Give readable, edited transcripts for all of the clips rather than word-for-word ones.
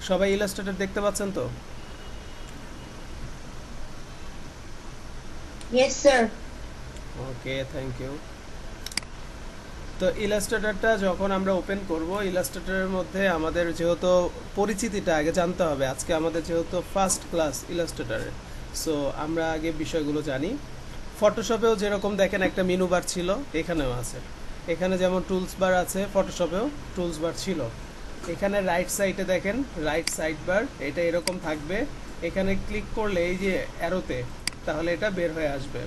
সবাই ইলাস্ট্রেটর দেখতে পাচ্ছেন তো? Yes, sir. Okay, thank you. তো ইলাস্ট্রেটরটা যখন আমরা ওপেন করব, ইলাস্ট্রেটরের মধ্যে আমাদের যেহেতু পরিচিতিটা আগে জানতে হবে, আজকে আমাদের যেহেতু ফার্স্ট ক্লাস ইলাস্ট্রেটরের, সো আমরা আগে বিষয়গুলো জানি। ফটোশপেও যেরকম দেখেন একটা মেনু বার ছিল, এখানেও আছে। এখানে যেমন টুলস বার আছে, ফটোশপেও টুলস বার ছিল। এখানে রাইট সাইডে দেখেন রাইট সাইড বার, এটা এরকম থাকবে। এখানে ক্লিক করলে এই যে অ্যারোতে, তাহলে এটা বের হয়ে আসবে।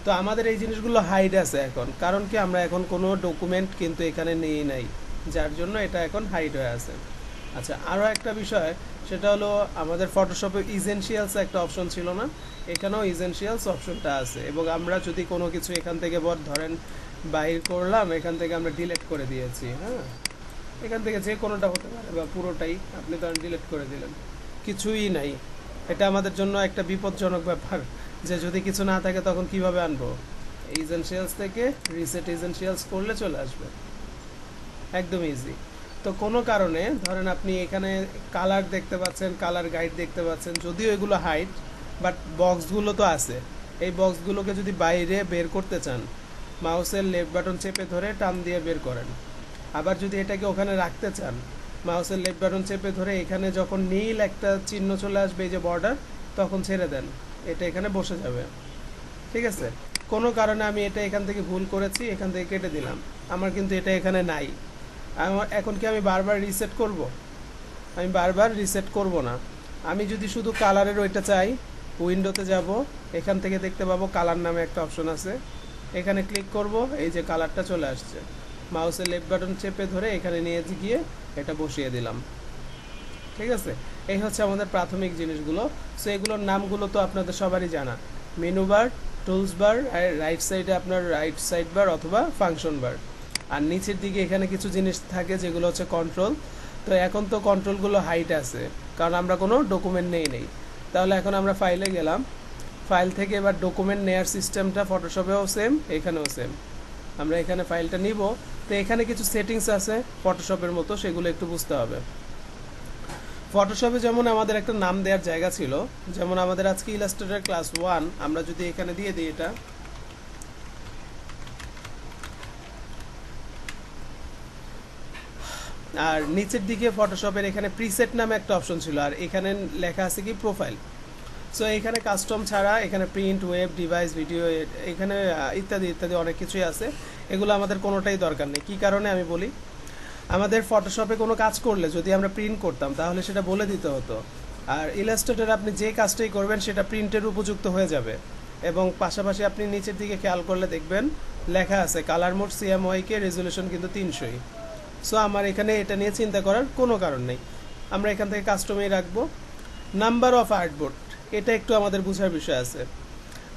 তো আমাদের এই জিনিসগুলো হাইড আছে এখন, কারণ কি আমরা এখন কোনো ডকুমেন্ট কিন্তু এখানে নেই নাই, যার জন্য এটা এখন হাইড হয়ে আছে। আচ্ছা, আরও একটা বিষয়, সেটা হলো আমাদের ফটোশপে ইসেনশিয়ালস একটা অপশন ছিল না, এখানেও ইসেনশিয়ালস অপশনটা আছে। এবং আমরা যদি কোনো কিছু এখান থেকে ধরেন বাইর করলাম, এখান থেকে আমরা ডিলিট করে দিয়েছি, হ্যাঁ, এখান থেকে যে কোনোটা হতে পারে বা পুরোটাই আপনি ধরেন ডিলিট করে দিলেন, কিছুই নাই। এটা আমাদের জন্য একটা বিপজ্জনক ব্যাপার, যে যদি কিছু না থাকে তখন কিভাবে আনবো। এজেন্সিয়ালস থেকে রিসেট এজেন্সিয়ালস করলে চলে আসবে, একদম ইজি। তো কোনো কারণে ধরেন আপনি এখানে কালার দেখতে পাচ্ছেন, কালার গাইড দেখতে পাচ্ছেন, যদিও এগুলো হাইট, বাট বক্সগুলো তো আছে। এই বক্সগুলোকে যদি বাইরে বের করতে চান, মাউসের লেফট বাটন চেপে ধরে টান দিয়ে বের করেন। আবার যদি এটাকে ওখানে রাখতে চান, মাউসের লেফট বাটন চেপে ধরে এখানে যখন নীল একটা চিহ্ন চলে আসবে, এই যে বর্ডার, তখন ছেড়ে দেন, এটা এখানে বসে যাবে। ঠিক আছে? কোনো কারণে আমি এটা এখান থেকে ভুল করেছি, এখান থেকে কেটে দিলাম, আমার কিন্তু এটা এখানে নাই। আমার এখন কি আমি বারবার রিসেট করব? আমি বারবার রিসেট করব না। আমি যদি শুধু কালারের ওইটা চাই, উইন্ডোতে যাব, এখান থেকে দেখতে পাবো কালার নামে একটা অপশন আছে, এখানে ক্লিক করব, এই যে কালারটা চলে আসছে, মাউসের লেফট বাটন চেপে ধরে এখানে নিয়ে গিয়ে এটা বসিয়ে দিলাম। ঠিক আছে? এই হচ্ছে আমাদের প্রাথমিক জিনিসগুলো। সো এগুলোর নামগুলো তো আপনাদের সবারই জানা, মেনু বার, টুলস বার, আর রাইট সাইডে আপনার রাইট সাইড বার অথবা ফাংশন বার। আর নিচের দিকে এখানে কিছু জিনিস থাকে যেগুলো হচ্ছে কন্ট্রোল। তো এখন তো কন্ট্রোলগুলো হাইট আছে, কারণ আমরা কোনো ডকুমেন্ট নেই। তাহলে এখন আমরা ফাইলে গেলাম, ফাইল থেকে এবার ডকুমেন্ট নেয়ার সিস্টেমটা ফটোশপেও সেম, এখানেও সেম। আমরা এখানে ফাইলটা নিব। তো এখানে কিছু সেটিংস আছে ফটোশপের মতো, সেগুলো একটু বুঝতে হবে। ফটোশপে যেমন আমাদের একটা নাম দেওয়ার জায়গা ছিল, যেমন আমাদের আজকে ইলাস্ট্রেটর ক্লাস 1, আমরা যদি এখানে দিয়ে দিই এটা, আর নিচের দিকে ফটোশপের এখানে প্রিসেট নামে একটা অপশন ছিল, আর এখানে লেখা আছে কি প্রোফাইল। সো এখানে কাস্টম ছাড়া এখানে প্রিন্ট, ওয়েব, ডিভাইস, ভিডিও, এখানে ইত্যাদি ইত্যাদি অনেক কিছুই আছে। এগুলো আমাদের কোনোটাই দরকার নেই। কী কারণে আমি বলি, আমাদের ফটোশপে কোনো কাজ করলে যদি আমরা প্রিন্ট করতাম, তাহলে সেটা বলে দিতে হতো। আর ইলাস্ট্রেটর আপনি যে কাজটাই করবেন সেটা প্রিন্টের উপযুক্ত হয়ে যাবে। এবং পাশাপাশি আপনি নিচের দিকে খেয়াল করলে দেখবেন লেখা আছে কালার মোড CMYK, রেজুলেশন কিন্তু 300। সো আমার এখানে এটা নিয়ে চিন্তা করার কোনো কারণ নেই, আমরা এখান থেকে কাস্টমেই রাখবো। নাম্বার অফ আর্টবোর্ড, এটা একটু আমাদের বোঝার বিষয় আছে।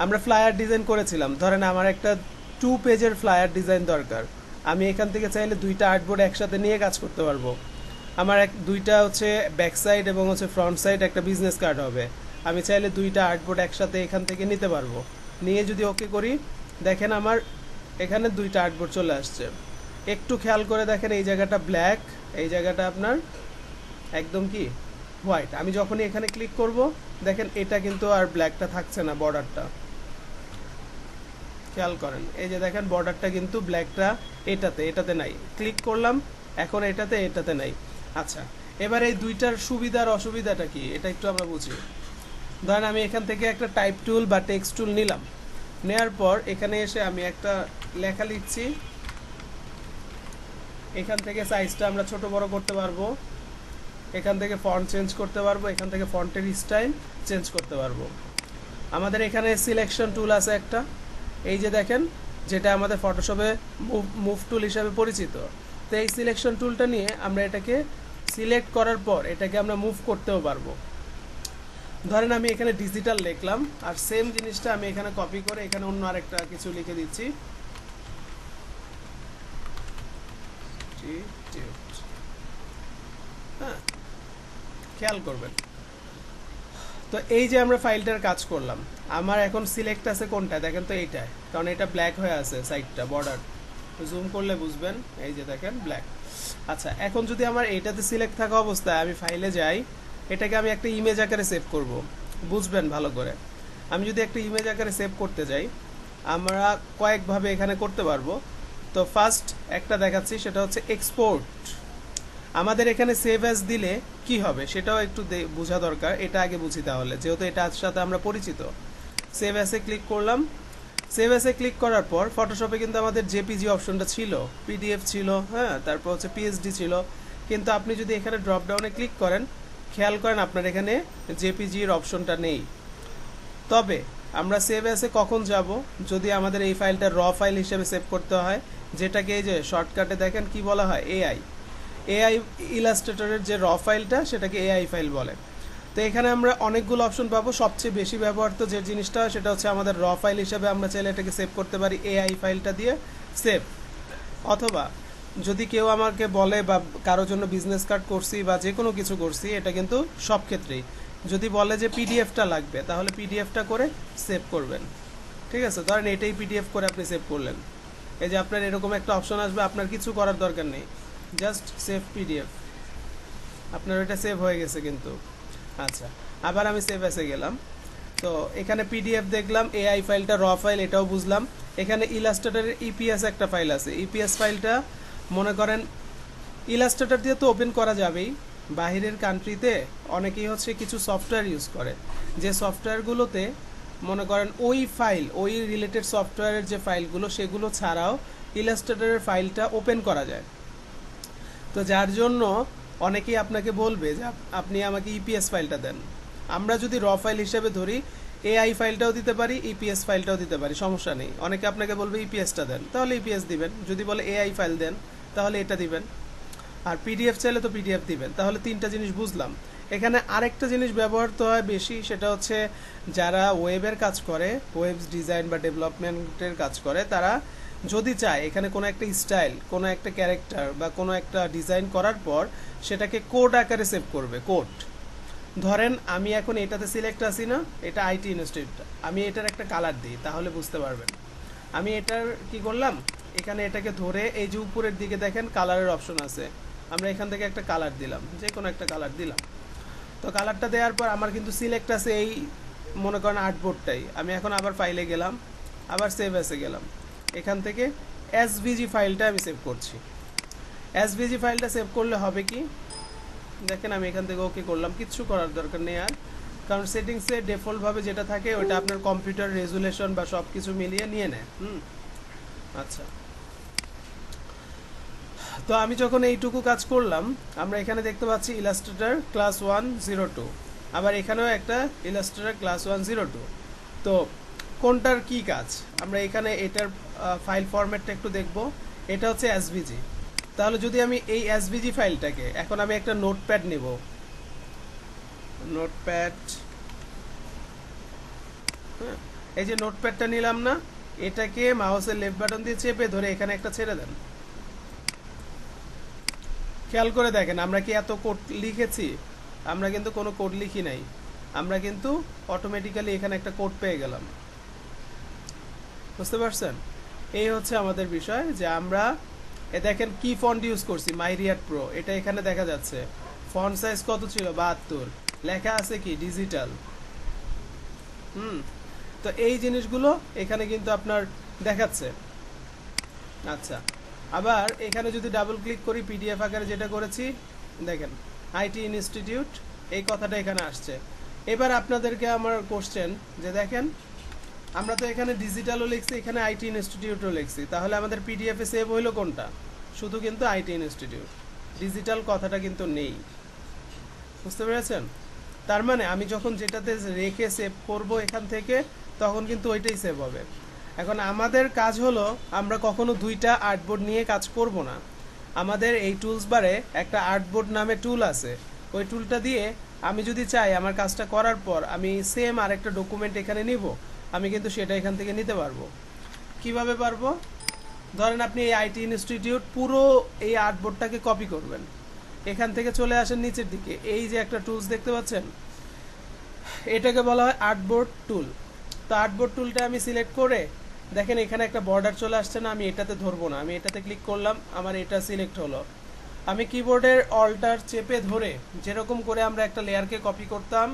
আমরা ফ্লায়ার ডিজাইন করেছিলাম, ধরেন আমার একটা 2 পেজের ফ্লায়ার ডিজাইন দরকার, আমি এখান থেকে চাইলে 2টা আর্টবোর্ড একসাথে নিয়ে কাজ করতে পারবো। আমার দুইটা হচ্ছে ব্যাক সাইড এবং হচ্ছে ফ্রন্ট সাইড একটা বিজনেস কার্ড হবে, আমি চাইলে 2টা আর্টবোর্ড একসাথে এখান থেকে নিতে পারবো। নিয়ে যদি ওকে করি, দেখেন আমার এখানে 2টা আর্টবোর্ড চলে আসছে। একটু খেয়াল করে দেখেন, এই জায়গাটা ব্ল্যাক, এই জায়গাটা আপনার একদম কি হোয়াইট। আমি যখনই এখানে ক্লিক করব, দেখেন এটা কিন্তু আর ব্ল্যাকটা থাকছে না, বর্ডারটা খেয়াল করেন, এই যে দেখেন বর্ডারটা কিন্তু ব্ল্যাকটা এটাতে নাই। ক্লিক করলাম, এখন এটাতে নাই। আচ্ছা, এবার এই দুইটার সুবিধার অসুবিধাটা কি এটা একটু আমরা বুঝি। ধরেন আমি এখান থেকে একটা টাইপ টুল বা টেক্সট টুল নিলাম, নেয়ার পর এখানে এসে আমি একটা লেখা লিখছি, এখান থেকে সাইজটা আমরা ছোট বড় করতে পারবো, এখান থেকে ফন্ট চেঞ্জ করতে পারবো, এখান থেকে ফন্টের স্টাইল চেঞ্জ করতে পারবো। আমাদের এখানে সিলেকশন টুল আছে একটা, এই যে দেখেন, যেটা আমাদের ফটোশপে মুভ টুল হিসাবে পরিচিত। তো এই সিলেকশন টুলটা নিয়ে আমরা এটাকে সিলেক্ট করার পর এটাকে আমরা মুভ করতেও পারবো। ধরেন আমি এখানে ডিজিটাল লিখলাম, আর সেম জিনিসটা আমি এখানে কপি করে এখানে অন্য আরেকটা কিছু লিখে দিচ্ছি, হ্যাঁ, খেয়াল করবেন। তো এই যে আমরা ফাইলটার কাজ করলাম, আমার এখন সিলেক্ট আছে কোনটা দেখেন তো, এইটায়, কারণ এটা ব্ল্যাক হয়ে আছে সাইডটা, বর্ডার জুম করলে বুঝবেন, এই যে দেখেন ব্ল্যাক। আচ্ছা, এখন যদি আমার এটাতে সিলেক্ট থাকা অবস্থায় আমি ফাইলে যাই, এটাকে আমি একটা ইমেজ আকারে সেভ করব। বুঝবেন ভালো করে, আমি যদি একটা ইমেজ আকারে সেভ করতে যাই, আমরা কয়েকভাবে এখানে করতে পারবো। তো ফার্স্ট একটা দেখাচ্ছি, সেটা হচ্ছে এক্সপোর্ট। আমাদের এখানে সেভ অ্যাজ দিলে কি হবে সেটাও একটু বোঝা দরকার, এটা আগে বুঝি তাহলে, যেহেতু এটার সাথে আমরা পরিচিত। সেভ অ্যাসে ক্লিক করলাম। সেভ অ্যাসে ক্লিক করার পর ফটোশপে কিন্তু আমাদের জেপিজি অপশনটা ছিল, পিডিএফ ছিল, হ্যাঁ, তারপর হচ্ছে পিএসডি ছিল। কিন্তু আপনি যদি এখানে ড্রপ ডাউনে ক্লিক করেন, খেয়াল করেন আপনার এখানে জেপিজির অপশনটা নেই। তবে আমরা সেভ অ্যাসে কখন যাব, যদি আমাদের এই ফাইলটা র ফাইল হিসেবে সেভ করতে হয়, যেটাকে এই যে শর্টকাটে দেখেন কি বলা হয়, এআই। এআই ইলাস্ট্রেটরের যে র ফাইলটা সেটাকে এআই ফাইল বলে। তো এখানে আমরা অনেকগুলো অপশন পাবো। সবচেয়ে বেশি ব্যবহৃত যে জিনিসটা সেটা হচ্ছে আমাদের র ফাইল হিসেবে আমরা চাইলে এটাকে সেভ করতে পারি এআই ফাইলটা দিয়ে সেভ। অথবা যদি কেউ আমাকে বলে বা কারোর জন্য বিজনেস কার্ড করছি বা যে কোনো কিছু করছি, এটা কিন্তু সব ক্ষেত্রেই যদি বলে যে পিডিএফটা লাগবে, তাহলে পিডিএফটা করে সেভ করবেন। ঠিক আছে, ধরেন এটাই পিডিএফ করে আপনি সেভ করলেন, এই যে আপনার এরকম একটা অপশন আসবে, আপনার কিছু করার দরকার নেই, জাস্ট সেভ পিডিএফ, আপনার ওইটা সেভ হয়ে গেছে কিন্তু। আচ্ছা, আবার আমি সেভ অ্যাসে গেলাম। তো এখানে পিডিএফ দেখলাম, এআই ফাইলটা র ফাইল, এটাও বুঝলাম। এখানে ইলাস্ট্রেটরের ইপিএস একটা ফাইল আছে, ইপিএস ফাইলটা মনে করেন ইলাস্ট্রেটর দিয়ে তো ওপেন করা যাবেই, বাহিরের কান্ট্রিতে অনেকেই হচ্ছে কিছু সফটওয়্যার ইউজ করে, যে সফটওয়্যারগুলোতে মনে করেন ওই ফাইল, ওই রিলেটেড সফটওয়্যারের যে ফাইলগুলো সেগুলো ছাড়াও ইলাস্ট্রেটরের ফাইলটা ওপেন করা যায়। তো যার জন্য অনেকেই আপনাকে বলবে যে আপনি আমাকে ইপিএস ফাইলটা দেন। আমরা যদি র ফাইল হিসেবে ধরি, এআই ফাইলটাও দিতে পারি, ইপিএস ফাইলটাও দিতে পারি, সমস্যা নেই। অনেকে আপনাকে বলবে ইপিএসটা দেন, তাহলে ইপিএস দিবেন। যদি বলে এআই ফাইল দেন, তাহলে এটা দিবেন। আর পিডিএফ চাইলে তো পিডিএফ দিবেন। তাহলে তিনটা জিনিস বুঝলাম। এখানে আরেকটা জিনিস ব্যবহৃত হয় বেশি, সেটা হচ্ছে যারা ওয়েবের কাজ করে, ওয়েব ডিজাইন বা ডেভেলপমেন্টের কাজ করে, তারা যদি চায় এখানে কোনো একটা স্টাইল, কোনো একটা ক্যারেক্টার বা কোনো একটা ডিজাইন করার পর সেটাকে কোড আকারে সেভ করবে। কোড, ধরেন আমি এখন এটাতে সিলেক্ট আছি না, এটা আইটি ইনস্টিটিউট, আমি এটার একটা কালার দিই, তাহলে বুঝতে পারবেন। আমি এটার কি করলাম, এখানে এটাকে ধরে এই যে উপরের দিকে দেখেন কালারের অপশন আছে, আমরা এখান থেকে একটা কালার দিলাম, যে কোনো একটা কালার দিলাম। তো কালারটা দেওয়ার পর আমার কিন্তু সিলেক্ট আছে এই মনে করেন আর্টবোর্ডটাই। আমি এখন আবার ফাইলে গেলাম, আবার সেভ অ্যাসে গেলাম, এখান থেকে এসভিজি ফাইলটা আমি সেভ করছি। এসভিজি ফাইলটা সেভ করলে হবে কি, দেখেন আমি এখান থেকে ওকে করলাম, কিচ্ছু করার দরকার নেই আর, কারণ সেটিংসে ডিফল্টভাবে যেটা থাকে ওটা আপনার কম্পিউটার রেজুলেশন বা সব কিছু মিলিয়ে নিয়ে নেয়। আচ্ছা, তো আমি যখন এইটুকু কাজ করলাম, আমরা এখানে দেখতে পাচ্ছি ইলাস্ট্রেটর ক্লাস 102, আবার এখানেও একটা ইলাস্ট্রেটর ক্লাস 102। তো কোনটার কি কাজ, আমরা এখানে এটার ফাইল ফরম্যাটটা একটু দেখব। এটা হচ্ছে এসভিজি। তাহলে যদি আমি এই এসভিজি ফাইলটাকে, এখন আমি একটা নোটপ্যাড নেব, নোটপ্যাড, হ্যাঁ, এই যে নোটপ্যাডটা নিলাম না, এটাকে মাউসের লেফট বাটন দিয়ে চেপে ধরে এখানে একটা ছেড়ে দেন। খেয়াল করে দেখেন আমরা কি এত কোড লিখেছি, আমরা কিন্তু কোনো কোড লিখি নাই, আমরা কিন্তু অটোমেটিক্যালি এখানে একটা কোড পেয়ে গেলাম। বুঝতে পারছেন, এই হচ্ছে আমাদের বিষয়, যে আমরা দেখেন কি ফন্ট ইউজ করছি, মাইরিয়াট প্রো, এটা এখানে দেখা যাচ্ছে। ফন্ট সাইজ কত ছিল, 72, লেখা আছে কি ডিজিটাল। তো এই জিনিসগুলো এখানে কিন্তু আপনার দেখাচ্ছে। আচ্ছা, আবার এখানে যদি ডাবল ক্লিক করি, পিডিএফ আকারে যেটা করেছি, দেখেন আইটি ইনস্টিটিউট, এই কথাটা এখানে আসছে। এবার আপনাদেরকে আমার কোশ্চেন, যে দেখেন আমরা তো এখানে ডিজিটালও লিখছি, এখানে আইটি ইনস্টিটিউটও লিখছি, তাহলে আমাদের পিডিএফে সেভ হইলো কোনটা, শুধু কিন্তু আইটি ইনস্টিটিউট, ডিজিটাল কথাটা কিন্তু নেই। বুঝতে পেরেছেন, তার মানে আমি যখন যেটাতে রেখে সেভ করব এখান থেকে, তখন কিন্তু ওইটাই সেভ হবে। এখন আমাদের কাজ হলো, আমরা কখনো দুইটা আর্টবোর্ড নিয়ে কাজ করব না। আমাদের এই টুলস বারে একটা আর্টবোর্ড নামে টুল আছে, ওই টুলটা দিয়ে আমি যদি চাই আমার কাজটা করার পর আমি সেম আরেকটা ডকুমেন্ট এখানে নিব, আমি কিন্তু সেটা এখান থেকে নিতে পারবো। কিভাবে পারবো, ধরেন আপনি এই আইটি ইনস্টিটিউট পুরো এই আর্টবোর্ডটাকে কপি করবেন, এখান থেকে চলে আসেন নিচের দিকে, এই যে একটা টুলস দেখতে পাচ্ছেন, এটাকে বলা হয় আর্টবোর্ড টুল। তো আর্টবোর্ড টুলটা আমি সিলেক্ট করে, দেখেন এখানে একটা বর্ডার চলে আসছে না, আমি এটাতে ধরবো না, আমি এটাতে ক্লিক করলাম, আমার এটা সিলেক্ট হলো। আমি কিবোর্ডের অল্টার চেপে ধরে, যেরকম করে আমরা একটা লেয়ারকে কপি করতাম,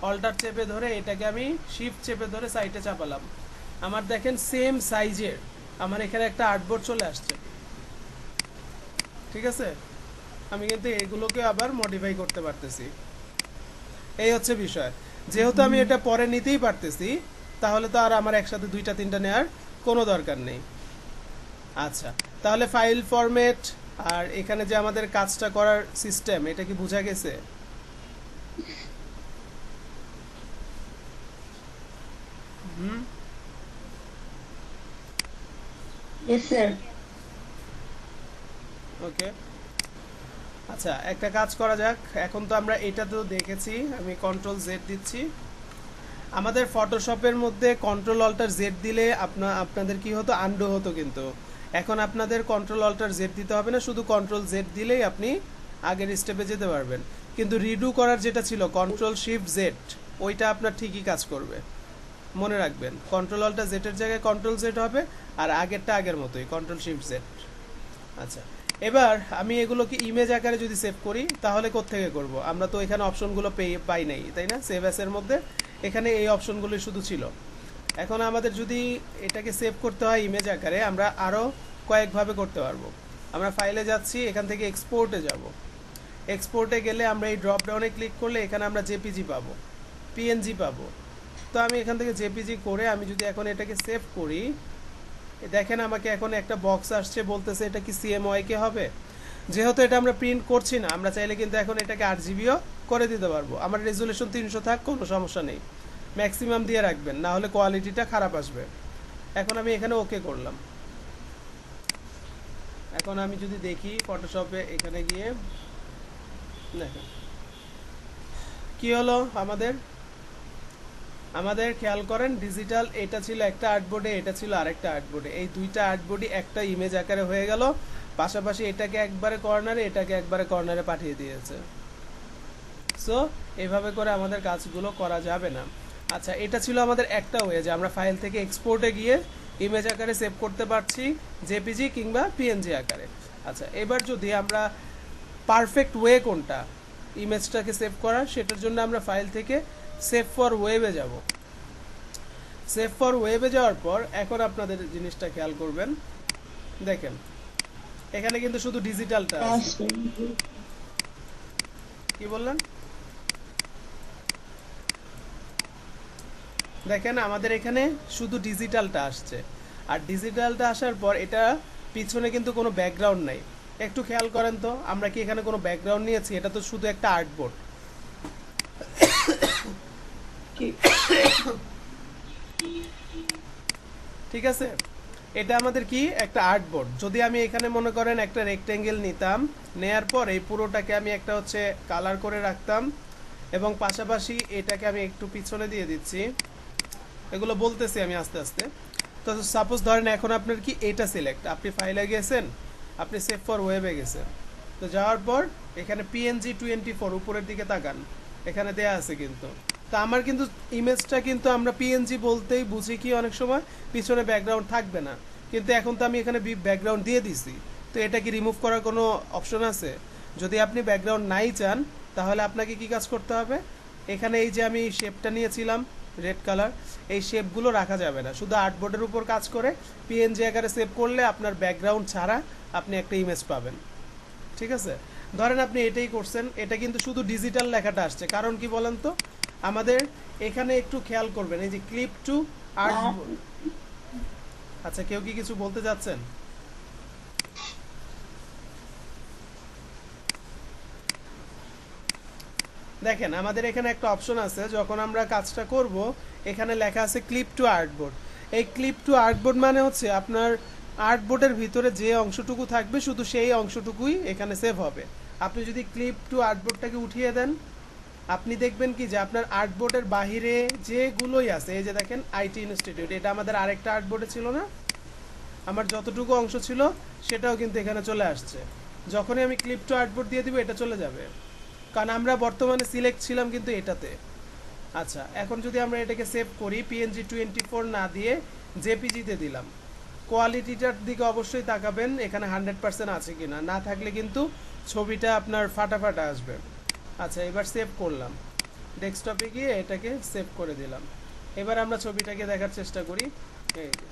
অল্টার চেপে ধরে এটাকে আমি শিফট চেপে ধরে সাইডে চাপালাম। আমার দেখেন সেম সাইজের আমার এখানে একটা আর্টবোর্ড চলে আসছে। ঠিক আছে, আমি কিন্তু এগুলোকে আবার মডিফাই করতে পারতেছি। এই হচ্ছে বিষয়। যেহেতু আমি এটা পরে নিতেই পারতেছি, তাহলে তো আর আমার একসাথে দুইটা তিনটা নেওয়ার কোনো দরকার নেই। আচ্ছা, তাহলে ফাইল ফরম্যাট আর এখানে যে আমাদের কাজটা করার সিস্টেম, এটা কি বোঝা গেছে? হুম, Yes, sir. ওকে। আচ্ছা, একটা কাজ করা যাক। এখন তো আমরা এটা তো দেখেছি, আমি কন্ট্রোল জেড দিচ্ছি। আমাদের ফটোশপের মধ্যে কন্ট্রোল অল্টার জেড দিলে আপনাদের কি হতো, আন্ডু হতো, কিন্তু এখন আপনাদের কন্ট্রোল অল্টার জেড দিতে হবে না, শুধু কন্ট্রোল জেড দিলেই আপনি আগের স্টেপে যেতে পারবেন। কিন্তু রিডু করার যেটা ছিল কন্ট্রোল শিফট জেড, ওইটা আপনার ঠিকই কাজ করবে। মনে রাখবেন, কন্ট্রোল অল্টার জেডের জায়গায় কন্ট্রোল জেড হবে, আর আগেরটা আগের মতোই কন্ট্রোল শিফট জেড। আচ্ছা, এবার আমি এগুলোকে ইমেজ আকারে যদি সেভ করি, তাহলে কোত্থেকে করব? আমরা তো এখানে অপশনগুলো পাই নাই, তাই না? সেভ অ্যাসের মধ্যে এখানে এই অপশনগুলোই শুধু ছিল। এখন আমাদের যদি এটাকে সেভ করতে হয় ইমেজ আকারে, আমরা আরও কয়েকভাবে করতে পারবো। আমরা ফাইলে যাচ্ছি, এখান থেকে এক্সপোর্টে যাব। এক্সপোর্টে গেলে আমরা এই ড্রপ ডাউনে ক্লিক করলে এখানে আমরা জেপিজি পাবো, পিএনজি পাবো। তো আমি এখান থেকে জেপিজি করে আমি যদি এখন এটাকে সেভ করি, দেখেন আমাকে এখন একটা বক্স আসছে, বলতেছে এটা কি সিএমওয়াই কে হবে। যেহেতু এটা আমরা প্রিন্ট করছি না, আমরা চাইলে কিন্তু এখন এটাকে 8 জিবিও করে দিতে পারবো। আমার রেজুলেশন 300 থাক, কোনো সমস্যা নেই। ম্যাক্সিমাম দিয়ে রাখবেন, না হলে কোয়ালিটিটা খারাপ আসবে। এখন আমি এখানে ওকে করলাম। এখন আমি যদি দেখি ফটোশপে এখানে গিয়ে, দেখেন কি হলো আমাদের। আমাদের খেয়াল করেন, ডিজিটাল এটা ছিল একটা আর্টবোর্ডে, এটা ছিল আরেকটা আর্টবোর্ডে। এই দুইটা আর্টবোর্ডই একটা ইমেজ আকারে হয়ে গেল। পাশাপাশি এটাকে একবারে কর্নারে, এটাকে একবারে কর্নারে পাঠিয়ে দিয়েছে। সো এভাবে করে আমাদের কাজগুলো করা যাবে না। আচ্ছা, এটা ছিল আমাদের একটা ওয়ে, যে আমরা ফাইল থেকে এক্সপোর্টে গিয়ে ইমেজ আকারে সেভ করতে পারছি, জেপিজি কিংবা পিএনজি আকারে। আচ্ছা, এবার যদি আমরা পারফেক্ট ওয়ে কোনটা ইমেজটাকে সেভ করার, সেটার জন্য আমরা ফাইল থেকে সেভ ফর ওয়েবে যাব। সেভ ফর ওয়েবে যাওয়ার পর এখন আপনাদের জিনিসটা খেয়াল করবেন, দেখেন এখানে কিন্তু শুধু ডিজিটালটা আছে। Yes, sir. কি বললেন? দেখেন আমাদের এখানে শুধু ডিজিটালটা আসছে, আর ডিজিটালটা আসার পর এটা পিছনে কিন্তু কোনো ব্যাকগ্রাউন্ড নাই। একটু খেয়াল করেন তো, আমরা কি এখানে কোনো ব্যাকগ্রাউন্ড নিয়েছি? এটা তো শুধু একটা আর্টবোর্ড। ঠিক আছে, এটা আমাদের কি একটা আর্টবোর্ড। যদি আমি এখানে মনে করেন একটা রেক্টেঙ্গেল নিতাম, নেয়ার পর এই পুরোটাকে আমি একটা হচ্ছে কালার করে রাখতাম, এবং পাশাপাশি এটাকে আমি একটু পিছনে দিয়ে দিচ্ছি। এগুলো বলতেছি আমি আস্তে আস্তে। তো সাপোজ ধরেন এখন আপনার কি এটা সিলেক্ট, আপনি ফাইলে গেছেন, আপনি সেভ ফর ওয়েবে গেছেন। তো যাওয়ার পর এখানে PNG24 উপরের দিকে তাকান, এখানে দেয়া আছে কিন্তু। তা আমার কিন্তু ইমেজটা কিন্তু আমরা পিএনজি বলতেই বুঝি কি অনেক সময় পিছনে ব্যাকগ্রাউন্ড থাকবে না, কিন্তু এখন তো আমি এখানে ব্যাকগ্রাউন্ড দিয়ে দিছি। তো এটা কি রিমুভ করার কোনো অপশন আছে? যদি আপনি ব্যাকগ্রাউন্ড নাই চান, তাহলে আপনাকে কি কাজ করতে হবে, এখানে এই যে আমি শেপটা নিয়েছিলাম রেড কালার, এই শেপগুলো রাখা যাবে না, শুধু আর্টবোর্ডের উপর কাজ করে পিএনজি আকারে সেভ করলে আপনার ব্যাকগ্রাউন্ড ছাড়া আপনি একটা ইমেজ পাবেন। ঠিক আছে, ধরেন আপনি এটাই করছেন, এটা কিন্তু শুধু ডিজিটাল লেখাটা আসছে, কারণ কি বলেন তো? আমাদের এখানে একটু খেয়াল করবেন, এই যে ক্লিপ টু আর্টবোর্ড। আচ্ছা, কেউ কি কিছু বলতে যাচ্ছেন? দেখেন আমাদের এখানে একটা অপশন আছে, যখন আমরা কাজটা করব এখানে লেখা আছে ক্লিপ টু আর্টবোর্ড। এই ক্লিপ টু আর্টবোর্ড মানে হচ্ছে আপনার আর্টবোর্ডের ভিতরে যে অংশটুকু থাকবে শুধু সেই অংশটুকুই এখানে সেভ হবে। আপনি যদি ক্লিপ টু আর্টবোর্ডটাকে উঠিয়ে দেন, আপনি দেখবেন কি যে আপনার আর্টবোর্ডের বাহিরে যেগুলোই আছে, এই যে দেখেন আইটি ইনস্টিটিউট, এটা আমাদের আরেকটা আর্টবোর্ডে ছিল না, আমার যতটুকু অংশ ছিল সেটাও কিন্তু এখানে চলে আসছে। যখনই আমি ক্লিপ টু আর্টবোর্ড দিয়ে দিব, এটা চলে যাবে, কারণ আমরা বর্তমানে সিলেক্ট ছিলাম কিন্তু এটাতে। আচ্ছা, এখন যদি আমরা এটাকে সেভ করি, PNG24 না দিয়ে জেপিজিতে দিলাম, কোয়ালিটিটার দিকে অবশ্যই তাকাবেন এখানে 100% আছে কিনা, না থাকলে কিন্তু ছবিটা আপনার ফাটা ফাটা আসবে। আচ্ছা, এবার সেভ করলাম, ডেস্কটপে গিয়ে এটাকে সেভ করে দিলাম। এবার আমরা ছবিটাকে দেখার চেষ্টা করি। এই যে,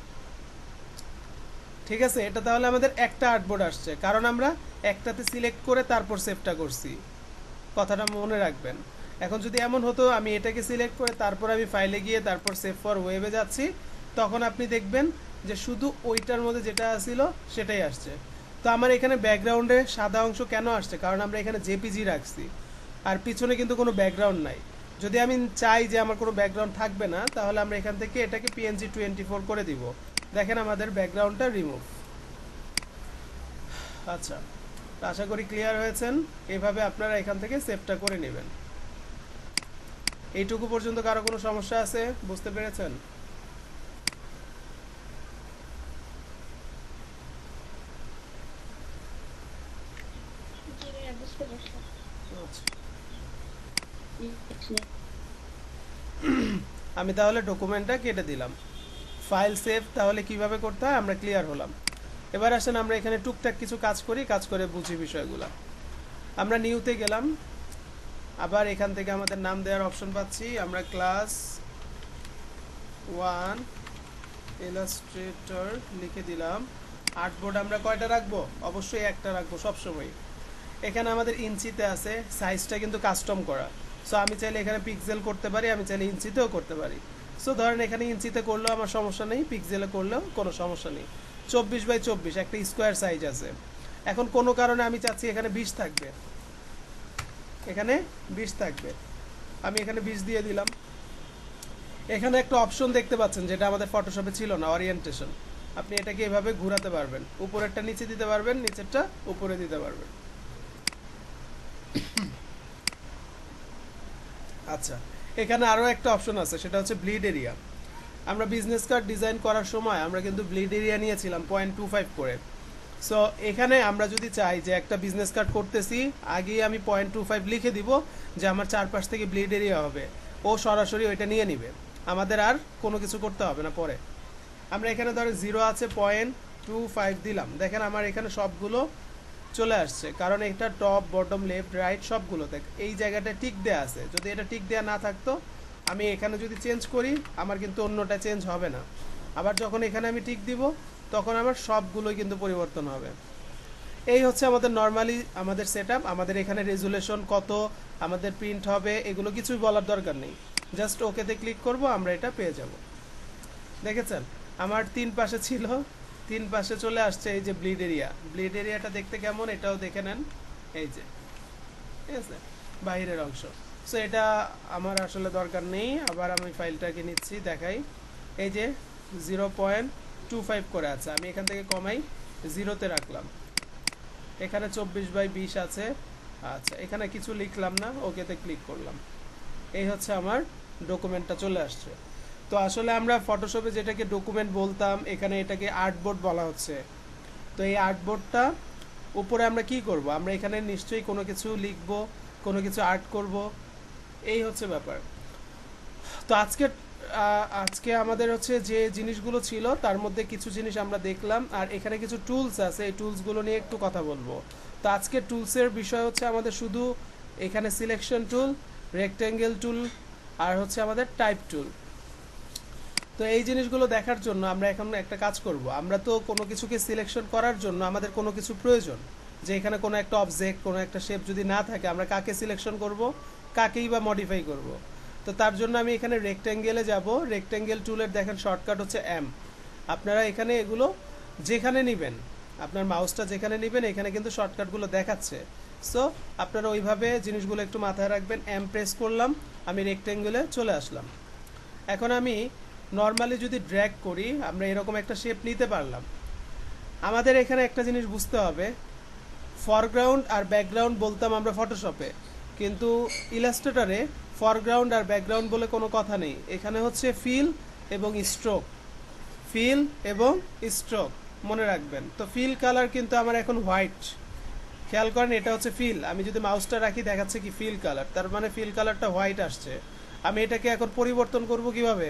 ঠিক আছে, এটা তাহলে আমাদের একটা আর্টবোর্ড আসছে, কারণ আমরা একটাতে সিলেক্ট করে তারপর সেভটা করছি, কথাটা মনে রাখবেন। এখন যদি এমন হতো আমি এটাকে সিলেক্ট করে তারপর আমি ফাইলে গিয়ে তারপর সেভ ফর ওয়েবে যাচ্ছি, তখন আপনি দেখবেন যে শুধু ওইটার মধ্যে যেটা ছিল সেটাই আসছে। তো আমার এখানে ব্যাকগ্রাউন্ডে সাদা অংশ কেন আসছে, কারণ আমরা এখানে জেপিজি রাখছি, আর পিছনে কিন্তু কোনো ব্যাকগ্রাউন্ড নাই। যদি আমি চাই যে আমার কোনো ব্যাকগ্রাউন্ড থাকবে না, তাহলে আমরা এখান থেকে এটাকে পিএনজি 24 করে দিব। দেখেন আমাদের ব্যাকগ্রাউন্ডটা রিমুভ। আচ্ছা, আশা করি ক্লিয়ার হয়েছেন। এইভাবে আপনারা এখান থেকে সেভটা করে নেবেন। এইটুকু পর্যন্ত কারো কোনো সমস্যা আছে, বুঝতে পেরেছেন? আচ্ছা, আমি তাহলে ডকুমেন্টটা কেটে দিলাম। ফাইল সেভ তাহলে কিভাবে করতে হয় আমরা ক্লিয়ার হলাম। এবার আসেন আমরা এখানে টুকটাক কিছু কাজ করি, কাজ করে বুঝি বিষয়গুলো। আমরা নিউতে গেলাম, আবার এখান থেকে আমাদের নাম দেওয়ার অপশন পাচ্ছি। আমরা ক্লাস 1 ইলাস্ট্রেটর লিখে দিলাম। আর্টবোর্ড আমরা কয়টা রাখবো? অবশ্যই একটা রাখবো সবসময়। এখানে আমাদের ইঞ্চিতে আছে, সাইজটা কিন্তু কাস্টম করা। সো আমি চাইলে এখানে পিক্সেল করতে পারি, আমি চাইলে ইঞ্চিতেও করতে পারি। সো ধরেন এখানে ইঞ্চিতে করলেও আমার সমস্যা নেই, পিক্সেলে করলেও কোনো সমস্যা নেই। 24x24 একটা স্কোয়ার সাইজ আছে। এখন কোনো কারণে আমি চাচ্ছি এখানে 20 থাকবে, এখানে 20 থাকবে, আমি এখানে 20 দিয়ে দিলাম। এখানে একটা অপশন দেখতে পাচ্ছেন যেটা আমাদের ফটোশপে ছিল না, ওরিয়েন্টেশন। আপনি এটাকে এভাবে ঘোরাতে পারবেন, উপরেরটা নিচে দিতে পারবেন, নিচেরটা উপরে দিতে পারবেন। আচ্ছা, এখানে আরও একটা অপশন আছে, সেটা হচ্ছে ব্লিড এরিয়া। আমরা বিজনেস কার্ড ডিজাইন করার সময় আমরা কিন্তু ব্লিড এরিয়া নিয়েছিলাম 0.25 করে। সো এখানে আমরা যদি চাই যে একটা বিজনেস কার্ড করতেছি, আগেই আমি 0.25 লিখে দিব যে আমার চারপাশ থেকে ব্লিড এরিয়া হবে, ও সরাসরি ওইটা নিয়ে নিবে, আমাদের আর কোনো কিছু করতে হবে না। পরে আমরা এখানে ধরে 0 আছে 0.25 দিলাম, দেখেন আমার এখানে সবগুলো চলে আসছে, কারণ এটা টপ বটম লেফট রাইট সবগুলোতে এই জায়গাটা টিক দেওয়া আছে। যদি এটা টিক দেওয়া না থাকতো, আমি এখানে যদি চেঞ্জ করি আমার কিন্তু অন্যটা চেঞ্জ হবে না। আবার যখন এখানে আমি টিক দিব, তখন আমার সবগুলোই কিন্তু পরিবর্তন হবে। এই হচ্ছে আমাদের নর্মালি আমাদের সেটআপ। আমাদের এখানে রেজুলেশন কত, আমাদের প্রিন্ট হবে, এগুলো কিছুই বলার দরকার নেই। জাস্ট ওকেতে ক্লিক করব, আমরা এটা পেয়ে যাব। দেখেছেন আমার 3 পাশে ছিল, 3 পাশে চলে আসছে এই যে ব্লিড এরিয়া। ব্লিড এরিয়াটা দেখতে কেমন এটাও দেখে নেন, এই যে, ঠিক আছে, বাইরের অংশ। সো এটা আমার আসলে দরকার নেই। আবার আমি ফাইলটাকে নিচ্ছি, দেখাই। এই যে 0.25 করে আছে, আমি এখান থেকে কমাই 0-তে রাখলাম। এখানে 24/20 আছে। আচ্ছা, এখানে কিছু লিখলাম না, ওকেতে ক্লিক করলাম। এই হচ্ছে আমার ডকুমেন্টটা চলে আসছে। তো আসলে আমরা ফটোশপে যেটাকে ডকুমেন্ট বলতাম, এখানে এটাকে আর্টবোর্ড বলা হচ্ছে। তো এই আর্টবোর্ডটা উপরে আমরা কি করব, আমরা এখানে নিশ্চয়ই কোনো কিছু লিখব, কোনো কিছু আর্ট করব, এই হচ্ছে ব্যাপার। তো আজকে আমাদের হচ্ছে যে জিনিসগুলো ছিল তার মধ্যে কিছু জিনিস আমরা দেখলাম, আর এখানে কিছু টুলস আছে, এই টুলসগুলো নিয়ে একটু কথা বলবো। তো আজকে টুলসের বিষয় হচ্ছে আমাদের শুধু এখানে সিলেকশন টুল, রেক্ট্যাঙ্গেল টুল, আর হচ্ছে আমাদের টাইপ টুল। তো এই জিনিসগুলো দেখার জন্য আমরা এখন একটা কাজ করব। আমরা তো কোনো কিছুকে সিলেকশন করার জন্য আমাদের কোনো কিছু প্রয়োজন, যে এখানে কোনো একটা অবজেক্ট, কোনো একটা শেপ যদি না থাকে, আমরা কাকে সিলেকশন করব, কাকেই বা মডিফাই করব। তো তার জন্য আমি এখানে রেক্ট্যাঙ্গেলে যাব। রেক্ট্যাঙ্গেল টুলের দেখেন শর্টকাট হচ্ছে এম। আপনারা এখানে এগুলো যেখানে নেবেন, আপনার মাউসটা যেখানে নেবেন, এখানে কিন্তু শর্টকাটগুলো দেখাচ্ছে। সো আপনারা ওইভাবে জিনিসগুলো একটু মাথায় রাখবেন। এম প্রেস করলাম, আমি রেক্ট্যাঙ্গেলে চলে আসলাম। এখন আমি নর্মালি যদি ড্র্যাগ করি, আমরা এরকম একটা শেপ নিতে পারলাম। আমাদের এখানে একটা জিনিস বুঝতে হবে, ফরগ্রাউন্ড আর ব্যাকগ্রাউন্ড বলতাম আমরা ফটোশপে, কিন্তু ইলাস্ট্রেটরে ফরগ্রাউন্ড আর ব্যাকগ্রাউন্ড বলে কোনো কথা নেই। এখানে হচ্ছে ফিল এবং স্ট্রোক, ফিল এবং স্ট্রোক মনে রাখবেন। তো ফিল কালার কিন্তু আমার এখন হোয়াইট, খেয়াল করেন এটা হচ্ছে ফিল। আমি যদি মাউসটা রাখি দেখাচ্ছে কি ফিল কালার, তার মানে ফিল কালারটা হোয়াইট আসছে। আমি এটাকে এখন পরিবর্তন করব কিভাবে?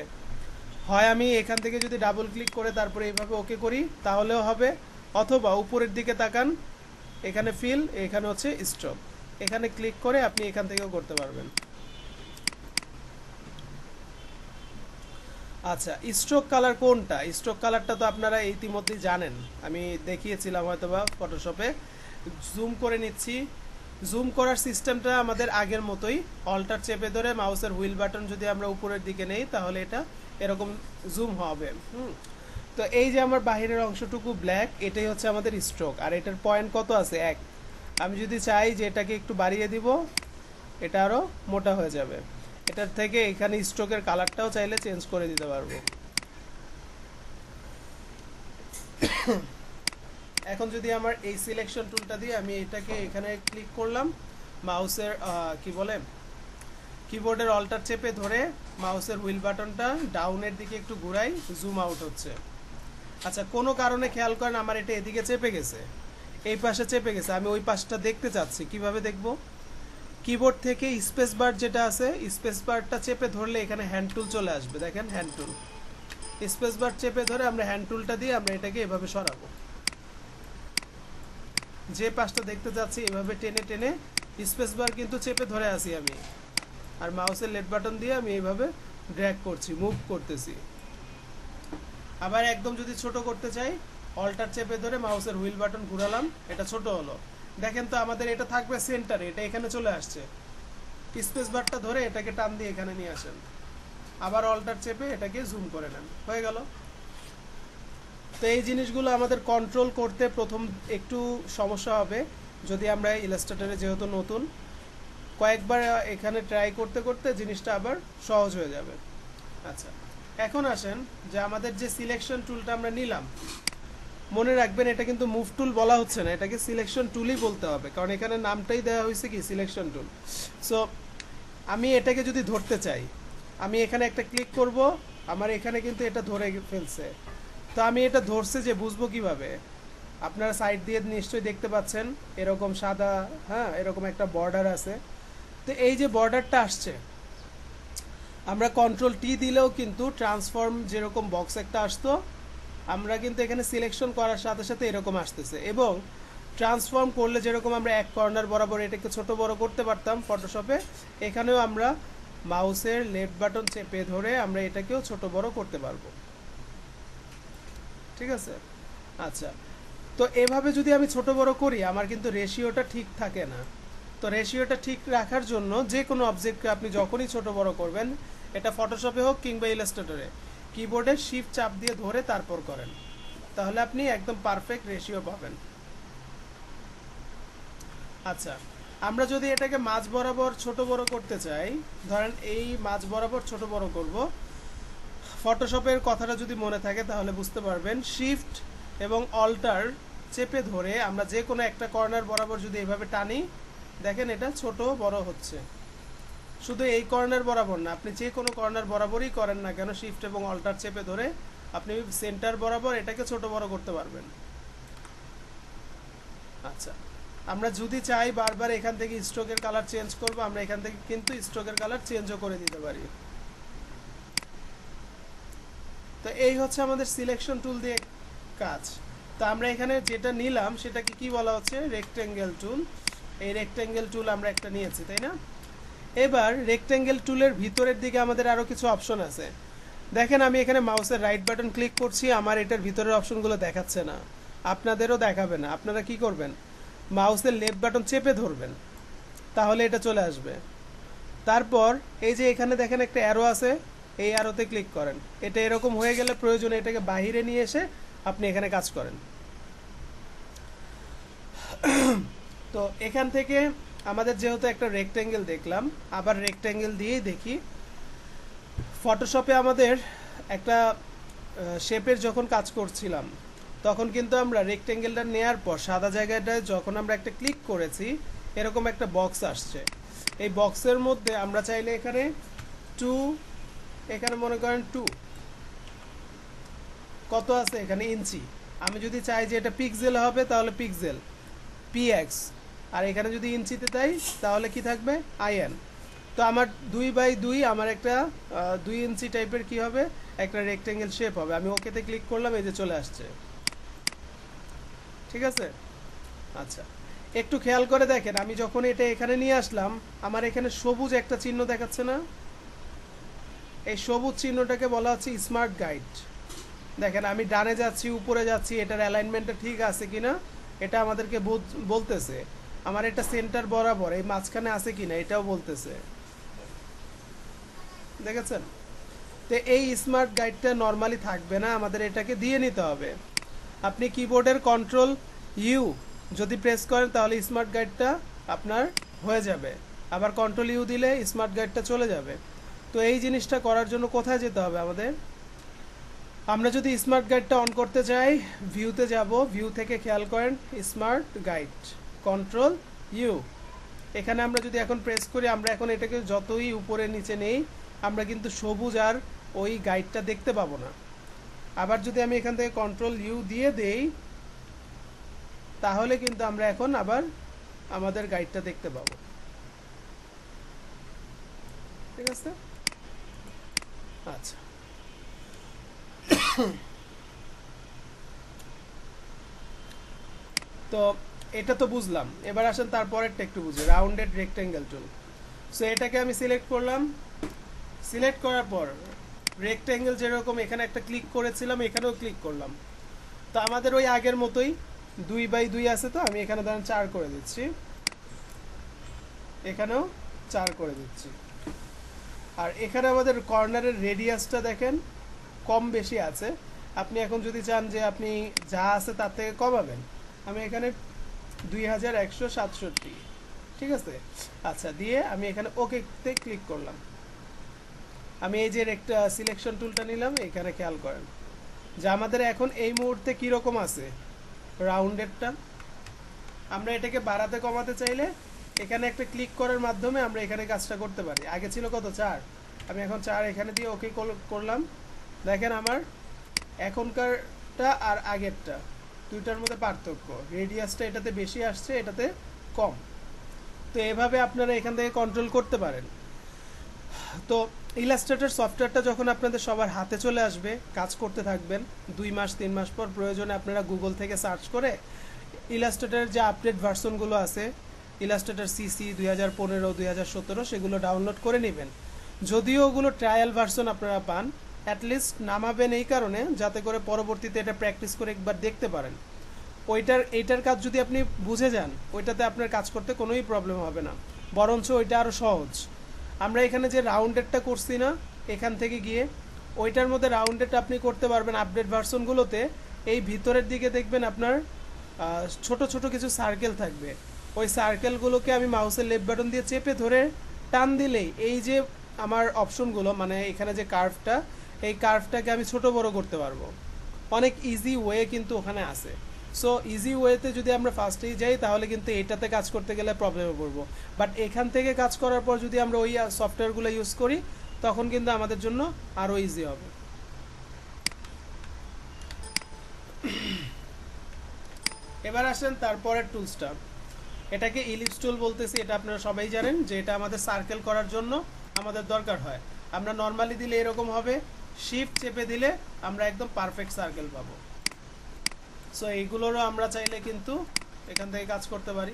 হয় আমি এখান থেকে যদি ডাবল ক্লিক করে তারপরে এইভাবে ওকে করি তাহলেও হবে, অথবা উপরের দিকে তাকান, এখানে ফিল, এখানে হচ্ছে স্ট্রোক, এখানে ক্লিক করে আপনি এখান থেকেও করতে পারবেন। আচ্ছা, স্ট্রোক কালার কোনটা? স্ট্রোক কালারটা তো আপনারা ইতিমধ্যেই জানেন, আমি দেখিয়েছিলাম হয়তোবা ফটোশপে। জুম করে নিচ্ছি। জুম করার সিস্টেমটা আমাদের আগের মতোই, অল্টার চেপে ধরে মাউসের হুইল বাটন যদি আমরা উপরের দিকে নেই তাহলে এটা এরকম জুম হবে। তো এই যে আমার বাহিরের অংশটুকু ব্ল্যাক, এটাই হচ্ছে আমাদের স্ট্রোক, আর এটার পয়েন্ট কত আছে? 1। আমি যদি চাই যে এটাকে একটু বাড়িয়ে দিব, এটা আরও মোটা হয়ে যাবে। এটার থেকে এখানে স্ট্রোকের কালারটাও চাইলে চেঞ্জ করে দিতে পারবো। এখন যদি আমার এই সিলেকশন টুলটা দিয়ে আমি এটাকে এখানে ক্লিক করলাম, মাউসের কি বলে, কিবোর্ডের অল্টার চেপে ধরে মাউসের হুইল বাটনটা ডাউনের দিকে একটু ঘুরাই, জুম আউট হচ্ছে। আচ্ছা, কোনো কারণে খেয়াল করেন আমার এটা এদিকে চেপে গেছে, এই পাশে চেপে গেছে, আমি ওই পাশটা দেখতে চাচ্ছি, কিভাবে দেখব? কিবোর্ড থেকে স্পেস বার যেটা আছে, স্পেস বারটা চেপে ধরলে এখানে হ্যান্ড টুল চলে আসবে, দেখেন হ্যান্ড টুল। স্পেস বার চেপে ধরে আমরা হ্যান্ড টুলটা দিয়ে আমরা এটাকে এভাবে সরাবো, যে পাশটা দেখতে যাচ্ছি এভাবে টেনে টেনে, স্পেস বার কিন্তু চেপে ধরে আছি আমি, আর মাউসের লেফট বাটন দিয়ে আমি এইভাবে ড্র্যাগ করছি, মুভ করতেছি। আবার একদম যদি ছোট করতে চাই, অল্টার চেপে ধরে মাউসের হুইল বাটন ঘুরালাম, এটা ছোট হলো। দেখেন তো আমাদের এটা থাকবে সেন্টারে, এটা এখানে চলে আসছে। স্পেস বারটা ধরে এটাকে টান দিয়ে এখানে নিয়ে আসেন, আবার অল্টার চেপে এটাকে জুম করে নেন, হয়ে গেল। তো এই জিনিসগুলো আমাদের কন্ট্রোল করতে প্রথম একটু সমস্যা হবে, যদি আমরা ইলাস্ট্রেটরে যেহেতু নতুন, কয়েকবার এখানে ট্রাই করতে করতে জিনিসটা আবার সহজ হয়ে যাবে। আচ্ছা, এখন আসেন যে আমাদের যে সিলেকশন টুলটা আমরা নিলাম, মনে রাখবেন এটা কিন্তু মুভ টুল বলা হচ্ছে না, এটাকে সিলেকশন টুলই বলতে হবে, কারণ এখানে নামটাই দেওয়া হয়েছে কি সিলেকশন টুল। সো আমি এটাকে যদি ধরতে চাই, আমি এখানে একটা ক্লিক করব, আমার এখানে কিন্তু এটা ধরে ফেলছে। তো আমি এটা ধরছে যে বুঝবো কিভাবে? আপনারা সাইড দিয়ে নিশ্চয়ই দেখতে পাচ্ছেন এরকম সাদা, হ্যাঁ, এরকম একটা বর্ডার আছে। তো এই যে বর্ডারটা আসছে, আমরা কন্ট্রোল টি দিলেও কিন্তু ট্রান্সফর্ম যেরকম বক্স একটা আসতো, আমরা কিন্তু এখানে সিলেকশন করার সাথে সাথে এরকম আসতেছে। এবং ট্রান্সফর্ম করলে যেরকম আমরা এক কর্নার বরাবর এটাকে ছোট বড় করতে পারতাম ফটোশপে, এখানেও আমরা মাউসের লেফট বাটন চেপে ধরে আমরা এটাকেও ছোট বড় করতে পারবো। ঠিক আছে? আচ্ছা, তো এভাবে যদি আমি ছোট বড় করি আমার কিন্তু রেশিওটা ঠিক থাকে না। তো রেশিওটা ঠিক রাখার জন্য যে কোনো অবজেক্টকে আপনি যখনই ছোট বড় করবেন, এটা ফটোশপে হোক কিংবা ইলাস্ট্রেটরে, কিবোর্ডে শিফট চাপ দিয়ে ধরে তারপর করেন, তাহলে আপনি একদম পারফেক্ট রেশিও পাবেন। আচ্ছা, আমরা যদি এটাকে মাঝ বরাবর ছোট বড় করতে চাই, ধরেন এই মাঝ বরাবর ছোট বড় করব, ফটোশপের কথাটা যদি মনে থাকে তাহলে বুঝতে পারবেন, শিফট এবং অল্টার চেপে ধরে আমরা যে কোনো একটা কর্নার বরাবর যদি এভাবে টানি, দেখেন এটা ছোট বড় হচ্ছে। শুধু এই কর্নার বরাবর না, আপনি যে কোনো কর্নার বরাবরই করেন না কেন, শিফট এবং অল্টার চেপে ধরে আপনি সেন্টার বরাবর এটাকে ছোট বড় করতে পারবেন। আচ্ছা, আমরা যদি চাই বারবার এখান থেকে স্ট্রোকের কালার চেঞ্জ করব, আমরা এখান থেকে কিন্তু স্ট্রোকের কালার চেঞ্জও করে দিতে পারি। তো এই হচ্ছে আমাদের সিলেকশন টুল দিয়ে কাজ। তো আমরা এখানে যেটা নিলাম সেটাকে কি বলা হচ্ছে? রেক্টেঙ্গেল টুল। এই রেক্টেঙ্গেল টুল আমরা একটা নিয়েছি, তাই না? এবার রেক্টেঙ্গেল টুলের ভিতরের দিকে আমাদের আরও কিছু অপশন আছে। দেখেন আমি এখানে মাউসের রাইট বাটন ক্লিক করছি, আমার এটার ভিতরের অপশনগুলো দেখাচ্ছে না, আপনাদেরও দেখাবে না। আপনারা কি করবেন? মাউসের লেফট বাটন চেপে ধরবেন, তাহলে এটা চলে আসবে। তারপর এই যে এখানে দেখেন একটা অ্যারো আছে, এই অ্যারোতে ক্লিক করেন। এটা এরকম হয়ে গেলে প্রয়োজনে এটাকে বাহিরে নিয়ে এসে আপনি এখানে কাজ করেন। তো এখান থেকে আমাদের যেহেতু একটা রেক্টেঙ্গেল দেখলাম, আবার রেক্টেঙ্গেল দিয়েই দেখি। ফটোশপে আমাদের একটা শেপের যখন কাজ করছিলাম তখন কিন্তু আমরা রেক্টেঙ্গেলটা নেয়ার পর সাদা জায়গাটায় যখন আমরা একটা ক্লিক করেছি, এরকম একটা বক্স আসছে। এই বক্সের মধ্যে আমরা চাইলে এখানে 2, এখানে মনে করেন 2 কত আছে এখানে ইঞ্চি, আমি যদি চাই যে এটা পিক্সেল হবে তাহলে পিক্সেল px, আর এখানে যদি ইঞ্চিতে দেই তাহলে কি থাকবে in। তো আমার 2 বাই 2 আমার একটা 2 ইঞ্চি টাইপের কি হবে একটা রেক্টেঙ্গেল শেপ হবে। আমি ওকেতে ক্লিক করলাম, এই যে চলে আসছে। ঠিক আছে, আচ্ছা একটু খেয়াল করে দেখেন, আমি যখন এটা এখানে নিয়ে আসলাম আমার এখানে সবুজ একটা চিহ্ন দেখাচ্ছে না? এই সবুজ চিহ্নটাকে বলা হচ্ছে স্মার্ট গাইড। দেখেন আমি ডানে যাচ্ছি, উপরে যাচ্ছি, এটার অ্যালাইনমেন্টটা ঠিক আছে কিনা এটা আমাদেরকে বলতেছে। আমার এটা সেন্টার বরাবর এই মাঝখানে আছে কিনা এটাও বলতেছে। দেখেছেন? তো এই স্মার্ট গাইডটা নর্মালি থাকবে না, আমাদের এটাকে দিয়ে নিতে হবে। আপনি কিবোর্ডের কন্ট্রোল ইউ যদি প্রেস করেন তাহলে স্মার্ট গাইডটা আপনার হয়ে যাবে, আবার কন্ট্রোল ইউ দিলে স্মার্ট গাইডটা চলে যাবে। তো এই জিনিসটা করার জন্য কোথায় যেতে হবে আমাদের? আমরা যদি স্মার্ট গাইডটা অন করতে চাই, ভিউতে যাব, ভিউ থেকে খেয়াল করেন স্মার্ট গাইড, কন্ট্রোল ইউ। এখানে আমরা যদি এখন প্রেস করি, আমরা এখন এটাকে যতই উপরে নিচে নেই আমরা কিন্তু সবুজ আর ওই গাইডটা দেখতে পাবো না। আবার যদি আমি এখান থেকে কন্ট্রোল ইউ দিয়ে দেই তাহলে কিন্তু আমরা এখন আবার আমাদের গাইডটা দেখতে পাবো। ঠিক আছে, আচ্ছা তো এটা তো বুঝলাম, এবার আসেন তারপরেরটা একটু বুঝি, রাউন্ডেড রেক্টেঙ্গেল টুল। সো এটাকে আমি সিলেক্ট করলাম, সিলেক্ট করার পর রেক্টেঙ্গেল যেরকম এখানে একটা ক্লিক করেছিলাম এখানেও ক্লিক করলাম। তো আমাদের ওই আগের মতোই 2x2 আছে, তো আমি এখানে ধরেন 4 করে দিচ্ছি, এখানেও 4 করে দিচ্ছি। আর এখানে আমাদের কর্নারের রেডিয়াসটা দেখেন কম বেশি আছে। আপনি এখন যদি চান যে আপনি যা আছে তার থেকে কমাবেন, আমি এখানে 2167, ঠিক আছে, আচ্ছা দিয়ে আমি এখানে ওকেতে ক্লিক করলাম। আমি এই যে একটা সিলেকশন টুলটা নিলাম, এখানে খেয়াল করেন যে আমাদের এখন এই মুহূর্তে কীরকম আছে রাউন্ডেডটা। আমরা এটাকে বাড়াতে কমাতে চাইলে এখানে একটা ক্লিক করার মাধ্যমে আমরা এখানে কাজটা করতে পারি। আগে ছিল কত 4, আমি এখন 4 এখানে দিয়ে ওকে করলাম। দেখেন আমার এখনকারটা আর আগেরটা দুইটার মধ্যে পার্থক্য, রেডিয়াসটা এটাতে বেশি আসছে, এটাতে কম। তো এভাবে আপনারা এখান থেকে কন্ট্রোল করতে পারেন। তো ইলাস্ট্রেটর সফটওয়্যারটা যখন আপনাদের সবার হাতে চলে আসবে, কাজ করতে থাকবেন, 2 মাস 3 মাস পর প্রয়োজনে আপনারা গুগল থেকে সার্চ করে ইলাস্ট্রেটরের যে আপডেট ভার্সনগুলো আছে, ইলাস্ট্রেটর সিসি 2015 2017 সেগুলো ডাউনলোড করে নেবেন। যদিও ওগুলো ট্রায়াল ভার্সন আপনারা পান, অ্যাটলিস্ট নামাবেন এই কারণে যাতে করে পরবর্তীতে এটা প্র্যাকটিস করে একবার দেখতে পারেন। এইটার কাজ যদি আপনি বুঝে যান ওইটাতে আপনার কাজ করতে কোনোই প্রবলেম হবে না, বরঞ্চ ওইটা আরও সহজ। আমরা এখানে যে রাউন্ডেডটা করছি না, এখান থেকে গিয়ে ওইটার মধ্যে রাউন্ডেড আপনি করতে পারবেন আপডেট ভার্সনগুলোতে। এই ভিতরের দিকে দেখবেন আপনার ছোট ছোট কিছু সার্কেল থাকবে, ওই সার্কেলগুলোকে আমি মাউসের লেফট বাটন দিয়ে চেপে ধরে টান দিলেই এই যে আমার অপশনগুলো, মানে এখানে যে কার্ভটা, এই কার্ভটাকে আমি ছোট বড় করতে পারবো। অনেক ইজি ওয়ে কিন্তু ওখানে আছে। সো ইজি ওয়েতে যদি আমরা ফার্স্টেই যাই তাহলে কিন্তু এটাতে কাজ করতে গেলে প্রবলেমে পড়বো, বাট এখান থেকে কাজ করার পর যদি আমরা ওই সফটওয়্যারগুলো ইউজ করি তখন কিন্তু আমাদের জন্য আরও ইজি হবে। এবার আসেন তারপরের টুলসটা, এটাকে ইলিপস টুল বলতেছি। এটা আপনারা সবাই জানেন যে এটা আমাদের সার্কেল করার জন্য আমাদের দরকার হয়। আমরা নর্মালি দিলে এরকম হবে, শিফট চেপে দিলে আমরা একদম পারফেক্ট সার্কেল পাবো। সো এইগুলোরও আমরা চাইলে কিন্তু এখান থেকে কাজ করতে পারি।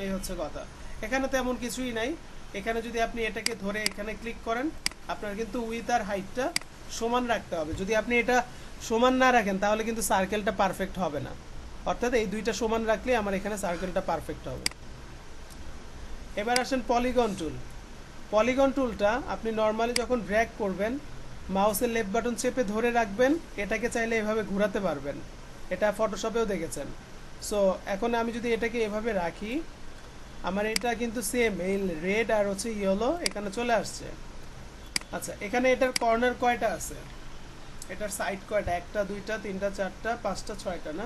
এই হচ্ছে কথা, এখানে তেমন কিছুই নাই। এখানে যদি আপনি এটাকে ধরে এখানে ক্লিক করেন, আপনার কিন্তু উইথ আর হাইটটা সমান রাখতে হবে। যদি আপনি এটা সমান না রাখেন তাহলে কিন্তু সার্কেলটা পারফেক্ট হবে না, অর্থাৎ এই দুইটা সমান রাখলে আমার এখানে সার্কেলটা পারফেক্ট হবে। এবার আসেন পলিগন টুল। পলিগন টুলটা আপনি নর্মালি যখন ড্র্যাগ করবেন মাউসের লেফট বাটন চেপে ধরে রাখবেন, এটাকে চাইলে এভাবে ঘোরাতে পারবেন, এটা ফটোশপেও দেখেছেন। সো এখন আমি যদি এটাকে এভাবে রাখি, আমার এটা কিন্তু সেম এই রেড আর হচ্ছে ইয়েলো এখানে চলে আসছে। আচ্ছা এখানে এটার কর্নার কয়টা আছে, এটার সাইড কয়টা, 1টা 2টা 3টা 4টা 5টা 6টা না?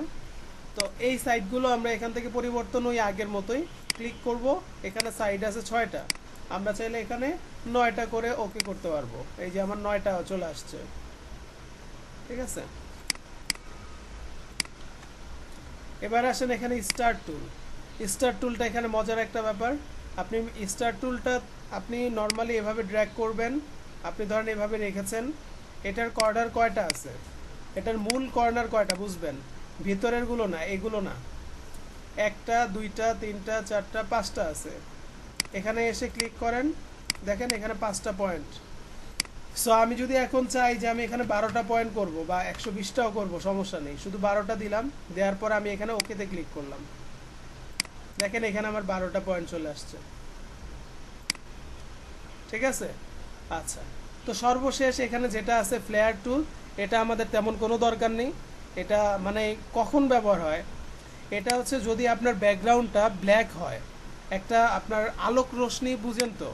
তো এই সাইডগুলো আমরা এখান থেকে পরিবর্তন ওই আগের মতোই ক্লিক করব, এখানে সাইড আছে 6টা, আমরা চাইলে এখানে 9টা করে ওকে করতে পারবো। এই যে আমার 9টা চলে আসছে, ঠিক আছে। এবার আসেন এখানে স্টার টুল। স্টার টুলটা এখানে মজার একটা ব্যাপার, আপনি স্টার টুলটা আপনি নর্মালি এভাবে ড্র্যাগ করবেন আপনি ধরেন এভাবে রেখেছেন, এটার কর্নার কয়টা আছে, এটার মূল কর্নার কয়টা বুঝবেন, ভিতরের গুলো না, এগুলো না, একটা দুইটা তিনটা চারটা পাঁচটা আছে। এখানে এসে ক্লিক করেন, দেখেন এখানে 5টা পয়েন্ট। সো আমি যদি এখন চাই যে আমি এখানে 12টা পয়েন্ট করব বা 120টাও করব, সমস্যা নেই, শুধু 12টা দিলাম, দেওয়ার পর আমি এখানে ওকেতে ক্লিক করলাম, দেখেন এখানে আমার 12টা পয়েন্ট চলে আসছে। ঠিক আছে, আচ্ছা। তো সর্বশেষ এখানে যেটা আছে ফ্লেয়ার টুল, এটা আমাদের তেমন কোনো দরকার নেই। এটা মানে কখন ব্যবহার হয়, এটা হচ্ছে যদি আপনার ব্যাকগ্রাউন্ডটা ব্ল্যাক হয়, একটা আপনার আলোক রশ্মি বুঝেন তো,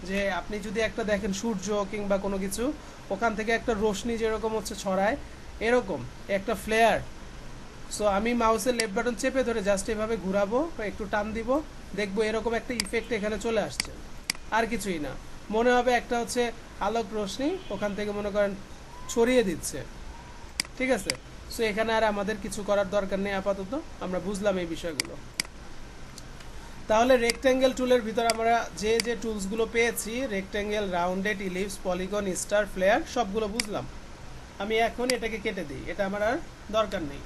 যে আপনি যদি একটা দেখেন সূর্য কিংবা কোনো কিছু, ওখান থেকে একটা রশ্মি যেরকম হচ্ছে ছড়ায়, এরকম একটা ফ্লেয়ার। সো আমি মাউসের লেফট বাটন চেপে ধরে জাস্ট এভাবে ঘুরাবো, একটু টান দিব, দেখবো এরকম একটা ইফেক্ট এখানে চলে আসছে। আর কিছুই না, মনে হবে একটা হচ্ছে আলোক রশ্মি ওখান থেকে মনে করেন ছড়িয়ে দিচ্ছে। ঠিক আছে, সো এখানে আর আমাদের কিছু করার দরকার নেই আপাতত, আমরা বুঝলাম এই বিষয়গুলো। তাহলে রেক্ট্যাঙ্গেল টুলের ভিতর আমরা যে যে টুলসগুলো পেয়েছি, rectangle, rounded, ellipse, polygon, star, flare, সবগুলো বুঝলাম। আমি এখন এটাকে কেটে দিই, এটা আমার আর দরকার নেই।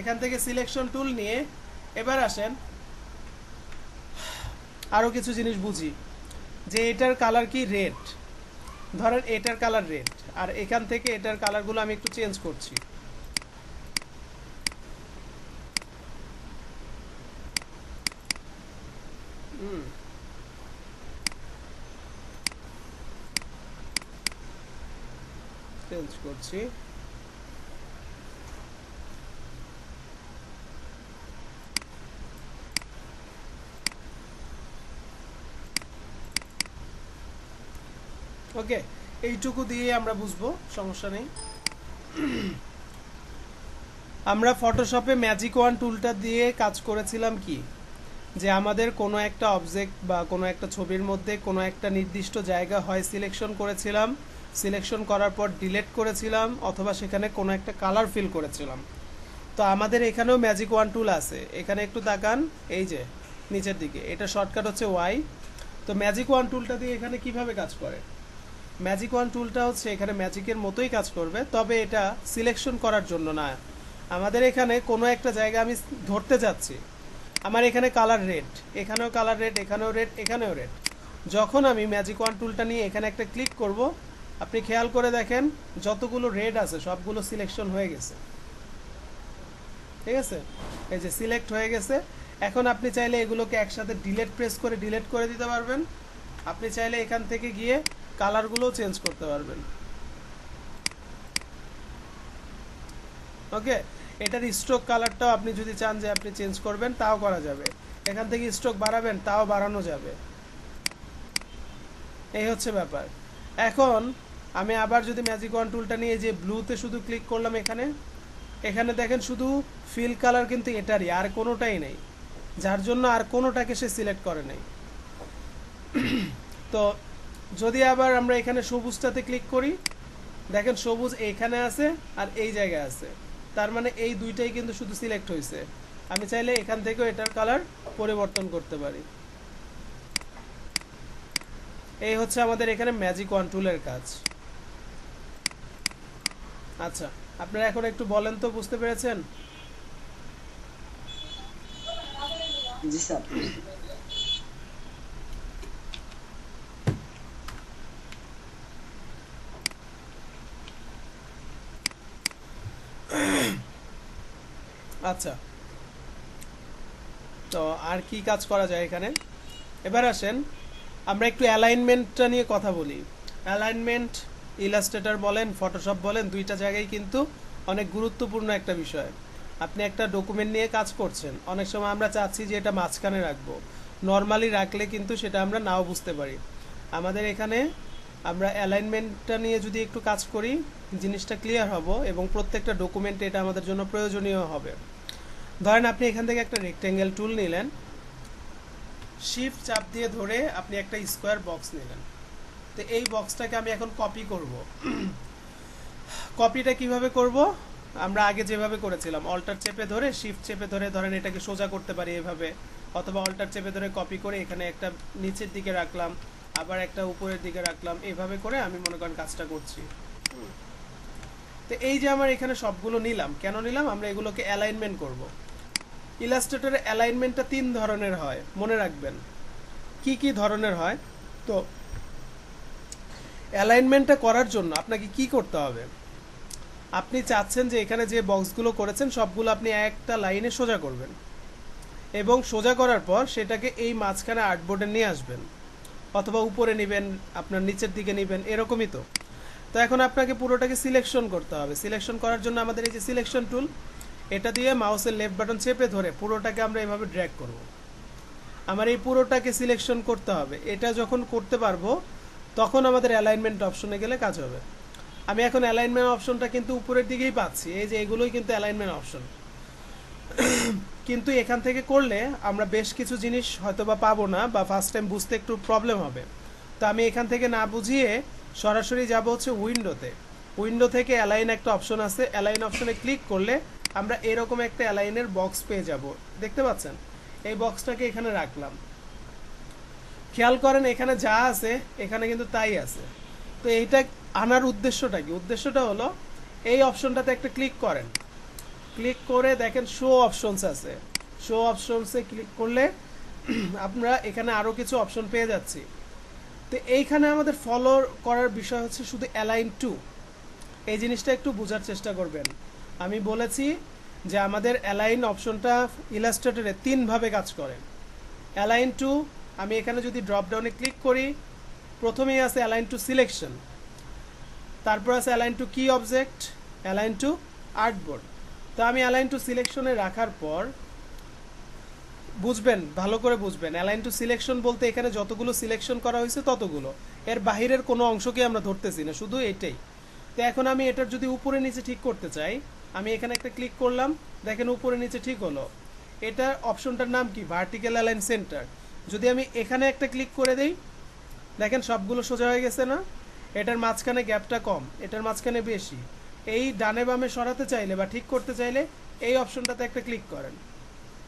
এখান থেকে সিলেকশন টুল নিয়ে এবার আসেন আরও কিছু জিনিস বুঝি, যে এটার কালার কি রেড, ধরেন এটার কালার রেড, আর এখান থেকে এটার কালারগুলো আমি একটু চেঞ্জ করছি। চেঞ্জ করছি, ওকে, এইটুকু দিয়ে আমরা বুঝবো, সমস্যা নেই। আমরা ফটোশপে ম্যাজিক ওয়ান টুলটা দিয়ে কাজ করেছিলাম কি, যে আমাদের কোনো একটা অবজেক্ট বা কোনো একটা ছবির মধ্যে কোনো একটা নির্দিষ্ট জায়গা হয় সিলেকশন করেছিলাম, সিলেকশন করার পর ডিলিট করেছিলাম, অথবা সেখানে কোনো একটা কালার ফিল করেছিলাম। তো আমাদের এখানেও ম্যাজিক ওয়ান টুল আছে, এখানে একটু তাকান, এই যে নিচের দিকে, এটা শর্টকাট হচ্ছে ওয়াই। তো ম্যাজিক ওয়ান টুলটা দিয়ে এখানে কিভাবে কাজ করে, ম্যাজিক ওয়ান টুলটা হচ্ছে এখানে ম্যাজিকের মতোই কাজ করবে, তবে এটা সিলেকশন করার জন্য না। আমাদের এখানে কোনো একটা জায়গা আমি ধরতে যাচ্ছি, আমার এখানে কালার রেড, এখানেও কালার রেড, এখানেও রেড, এখানেও রেড। যখন আমি ম্যাজিক ওয়ান টুলটা নিয়ে এখানে একটা ক্লিক করব, আপনি খেয়াল করে দেখেন যতগুলো রেড আছে সবগুলো সিলেকশন হয়ে গেছে। ঠিক আছে, এই যে সিলেক্ট হয়ে গেছে। এখন আপনি চাইলে এগুলোকে একসাথে ডিলিট প্রেস করে ডিলিট করে দিতে পারবেন, আপনি চাইলে এখান থেকে গিয়ে কালারগুলোও চেঞ্জ করতে পারবেন। ওকে, এটার স্ট্রোক কালারটাও আপনি যদি চান যে আপনি চেঞ্জ করবেন তাও করা যাবে, এখান থেকে স্ট্রোক বাড়াবেন তাও বাড়ানো যাবে। এই হচ্ছে ব্যাপার। এখন আমি আবার যদি ম্যাজিক ওয়ান টুলটা নিয়ে যে ব্লুতে শুধু ক্লিক করলাম, এখানে এখানে দেখেন শুধু ফিল কালার কিন্তু এটারই, আর কোনোটাই নেই, যার জন্য আর কোনোটাকে সে সিলেক্ট করে নেই। তো যদি আবার আমরা এখানে সবুজটাতে ক্লিক করি, দেখেন সবুজ এইখানে আছে আর এই জায়গায় আছে, তার মানে এই দুইটাই কিন্তু শুধু সিলেক্ট হয়েছে। আমি চাইলে এখান থেকেও এটার কালার পরিবর্তন করতে পারি। এই হচ্ছে আমাদের এখানে ম্যাজিক ওয়ান টুলের কাজ। আচ্ছা, আপনারা এখন একটু বলেন তো, বুঝতে পেরেছেন? জি স্যার। আচ্ছা, তো আর কি কাজ করা যায় এখানে, এবার আসেন আমরা একটু অ্যালাইনমেন্টটা নিয়ে কথা বলি। অ্যালাইনমেন্ট ইলাস্ট্রেটর বলেন, ফটোশপ বলেন, দুইটা জায়গায় কিন্তু অনেক গুরুত্বপূর্ণ একটা বিষয়। আপনি একটা ডকুমেন্ট নিয়ে কাজ করছেন, অনেক সময় আমরা চাচ্ছি যে এটা মাঝখানে রাখবো, নর্মালি রাখলে কিন্তু সেটা আমরা নাও বুঝতে পারি। আমাদের এখানে আমরা অ্যালাইনমেন্টটা নিয়ে যদি একটু কাজ করি, জিনিসটা ক্লিয়ার হব এবং প্রত্যেকটা ডকুমেন্টে এটা আমাদের জন্য প্রয়োজনীয় হবে। ধরেন আপনি এখান থেকে একটা রেক্ট্যাঙ্গেল টুল নিলেন, শিফট চাপ দিয়ে ধরে আপনি একটা স্কোয়ার বক্স নিলেন। তো এই বক্সটাকে আমি এখন কপি করব। কপিটা কিভাবে করব, আমরা আগে যেভাবে করেছিলাম, অল্টার চেপে ধরে শিফট চেপে ধরে ধরেন এটাকে সোজা করতে পারি এভাবে, অথবা অল্টার চেপে ধরে কপি করে এখানে একটা নিচের দিকে রাখলাম, আবার একটা উপরের দিকে রাখলাম, এভাবে করে আমি মনে করেন কাজটা করছি। তো এই যে আমার এখানে সবগুলো নিলাম, কেন নিলাম? আমরা এগুলোকে অ্যালাইনমেন্ট করব। ইলাস্ট্রেটরের অ্যালাইনমেন্টটা 3 ধরনের হয়, মনে রাখবেন কি কি ধরনের হয়। তো অ্যালাইনমেন্টটা করার জন্য আপনাকে কি করতে হবে? আপনি চাচ্ছেন যে এখানে যে বক্সগুলো করেছেন সবগুলো আপনি একটা লাইনে সোজা করবেন, এবং সোজা করার পর সেটাকে এই মাঝখানে আর্টবোর্ডে নিয়ে আসবেন, অথবা উপরে নেবেন, আপনার নিচের দিকে নেবেন, এরকমই তো। তো এখন আপনাকে পুরোটাকে সিলেকশন করতে হবে। সিলেকশন করার জন্য আমাদের এই যে সিলেকশন টুল, এটা দিয়ে মাউসের লেফট বাটন চেপে ধরে পুরোটাকে আমরা এভাবে ড্র্যাগ করব। আমার এই পুরোটাকে সিলেকশন করতে হবে। এটা যখন করতে পারবো তখন আমাদের অ্যালাইনমেন্ট অপশনে গেলে কাজ হবে। আমি এখন অ্যালাইনমেন্ট অপশনটা কিন্তু উপরের দিকেই পাচ্ছি, এই যে এগুলোই কিন্তু অ্যালাইনমেন্ট অপশন। কিন্তু এখান থেকে করলে আমরা বেশ কিছু জিনিস হয়তো বা পাবো না, বা ফার্স্ট টাইম বুঝতে একটু প্রবলেম হবে। তো আমি এখান থেকে না বুঝিয়ে সরাসরি যাব হচ্ছে উইন্ডোতে। উইন্ডো থেকে অ্যালাইন একটা অপশন আছে, অ্যালাইন অপশনে ক্লিক করলে আমরা এরকম একটা অ্যালাইনের বক্স পেয়ে যাব। দেখতে পাচ্ছেন? এই বক্সটাকে এখানে রাখলাম। খেয়াল করেন এখানে যা আছে এখানে কিন্তু তাই আছে। তো এইটা আনার উদ্দেশ্যটা কি? উদ্দেশ্যটা হলো এই অপশনটাতে একটা ক্লিক করেন, ক্লিক করে দেখেন শো অপশনস আছে। শো অপশনসে ক্লিক করলে আমরা এখানে আরও কিছু অপশন পেয়ে যাচ্ছি। তো এইখানে আমাদের ফলো করার বিষয় হচ্ছে শুধু অ্যালাইন টু। এই জিনিসটা একটু বোঝার চেষ্টা করবেন। আমি বলেছি যে আমাদের অ্যালাইন অপশনটা ইলাস্ট্রেটরে 3 ভাবে কাজ করে। অ্যালাইন টু, আমি এখানে যদি ড্রপ ডাউনে ক্লিক করি, প্রথমেই আছে অ্যালাইন টু সিলেকশন, তারপর আছে অ্যালাইন টু কি অবজেক্ট, অ্যালাইন টু আর্টবোর্ড। তো আমি অ্যালাইন টু সিলেকশনে রাখার পর বুঝবেন, ভালো করে বুঝবেন, অ্যালাইন টু সিলেকশন বলতে এখানে যতগুলো সিলেকশন করা হয়েছে ততগুলো, এর বাহিরের কোনো অংশকে আমরা ধরতেছি না, শুধু এটাই। তো এখন আমি এটার যদি উপরে নিচে ঠিক করতে চাই, আমি এখানে একটা ক্লিক করলাম, দেখেন উপরে নিচে ঠিক হলো। এটা অপশনটার নাম কি? Vertical align centre. যদি আমি এখানে একটা ক্লিক করে দেই, দেখেন সবগুলো সোজা হয়ে গেছে না? এটার মাঝখানে গ্যাপটা কম, এটার মাঝখানে বেশি। এই ডানে বামে সরাতে চাইলে বা ঠিক করতে চাইলে এই অপশনটাতে একটা ক্লিক করেন,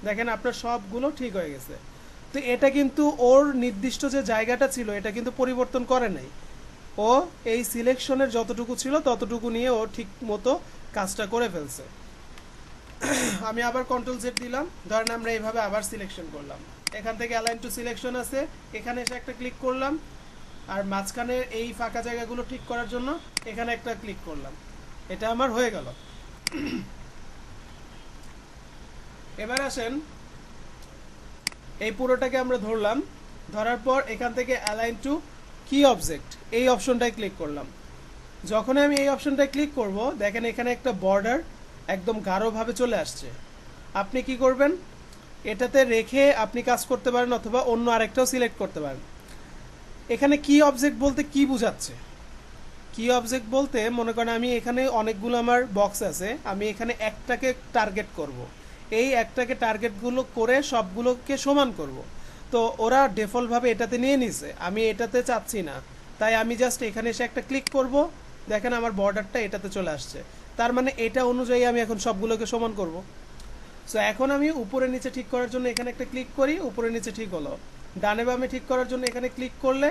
দেখেন আপনার সবগুলো ঠিক হয়ে গেছে। তো এটা কিন্তু ওর নির্দিষ্ট যে জায়গাটা ছিল এটা কিন্তু পরিবর্তন করে নাই। ও এই সিলেকশনের যতটুকু ছিল ততটুকু নিয়ে ও ঠিক মতো কাজটা করে ফেলছে। আমি আবার কন্ট্রোল জেড দিলাম, ধরেন আমরা এইভাবে আবার সিলেকশন করলাম, এখান থেকে অ্যালাইন টু সিলেকশন আছে, এখানে এসে একটা ক্লিক করলাম, আর মাঝখানে এই ফাঁকা জায়গাগুলো ঠিক করার জন্য এখানে একটা ক্লিক করলাম। এটা আমার হয়ে গেল। এবার আসেন, এই পুরোটাকে আমরা ধরলাম, ধরার পর এখান থেকে অ্যালাইন টু কি অবজেক্ট এই অপশনটায় ক্লিক করলাম। যখন আমি এই অপশনটায় ক্লিক করব, দেখেন এখানে একটা বর্ডার একদম গাঢ়ভাবে চলে আসছে। আপনি কি করবেন? এটাতে রেখে আপনি কাজ করতে পারেন, অথবা অন্য আরেকটাও সিলেক্ট করতে পারেন। এখানে কি অবজেক্ট বলতে কি বোঝাচ্ছে? কি অবজেক্ট বলতে মনে করেন আমি এখানে অনেকগুলো আমার বক্স আছে, আমি এখানে একটাকে টার্গেট করব। এই একটাকে টার্গেটগুলো করে সবগুলোকে সমান করব। তো ওরা ডিফল্টভাবে এটাতে নিয়ে নিছে, আমি এটাতে চাচ্ছি না, তাই আমি জাস্ট এখানে এসে একটা ক্লিক করব, দেখেন আমার বর্ডারটা এটাতে চলে আসছে। তার মানে এটা অনুযায়ী আমি এখন সবগুলোকে সমান করব। সো এখন আমি উপরে নিচে ঠিক করার জন্য এখানে একটা ক্লিক করি, উপরে নিচে ঠিক হলো। ডানে বামে ঠিক করার জন্য এখানে ক্লিক করলে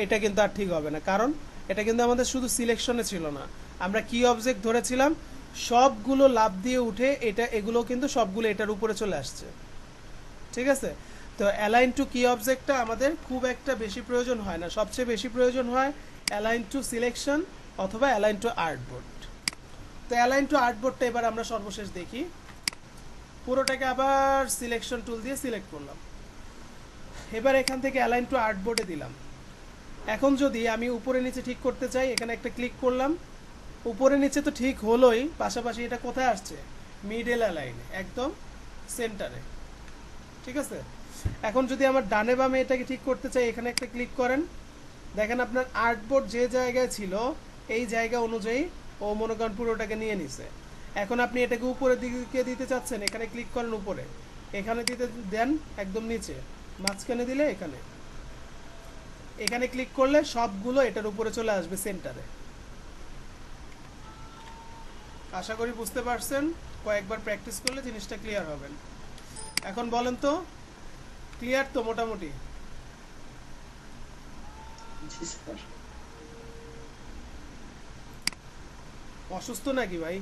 এটা কিন্তু আর ঠিক হবে না, কারণ এটা কিন্তু আমাদের শুধু সিলেকশনে ছিল না, আমরা কি অবজেক্ট ধরেছিলাম সবগুলো লাভ দিয়ে উঠে এগুলো কিন্তু সবগুলো এটার উপরে চলে আসছে। ঠিক আছে? তো অ্যালাইন টু কি অবজেক্টটা আমাদের খুব একটা বেশি প্রয়োজন হয় না, সবচেয়ে বেশি প্রয়োজন হয় অ্যালাইন টু সিলেকশন অথবা অ্যালাইন টু আর্টবোর্ড। তো অ্যালাইন টু আর্টবোর্ডটা এবার আমরা সর্বশেষ দেখি। পুরোটাকে আবার সিলেকশন টুল দিয়ে সিলেক্ট করলাম, এবার এখান থেকে অ্যালাইন টু আর্টবোর্ডে দিলাম। এখন যদি আমি উপরে নিচে ঠিক করতে চাই, এখানে একটা ক্লিক করলাম, উপরে নিচে তো ঠিক হলোই, পাশাপাশি এটা কোথায় আসছে? মিডল অ্যালাইনে, একদম সেন্টারে। ঠিক আছে? এখন যদি আমার ডানে বামে এটাকে ঠিক করতে চাই, এখানে একটা ক্লিক করেন, দেখেন আপনার আর্টবোর্ড যে জায়গায় ছিল এই জায়গা অনুযায়ী ও মনে করেন পুরোটাকে নিয়ে নিছে। এখন আপনি এটাকে উপরের দিকে দিতে চাচ্ছেন, এখানে ক্লিক করেন উপরে, এখানে দিতে দেন একদম নিচে, মাঝখানে দিলে এখানে, এখানে ক্লিক করলে সবগুলো এটার উপরে চলে আসবে সেন্টারে। আশা করি বুঝতে পারছেন, কয়েকবার প্র্যাকটিস করলে জিনিসটা ক্লিয়ার হবেন। এখন বলেন তো, ক্লিয়ার তো মোটামুটি? জি স্যার। অসুস্থ নাকি ভাই?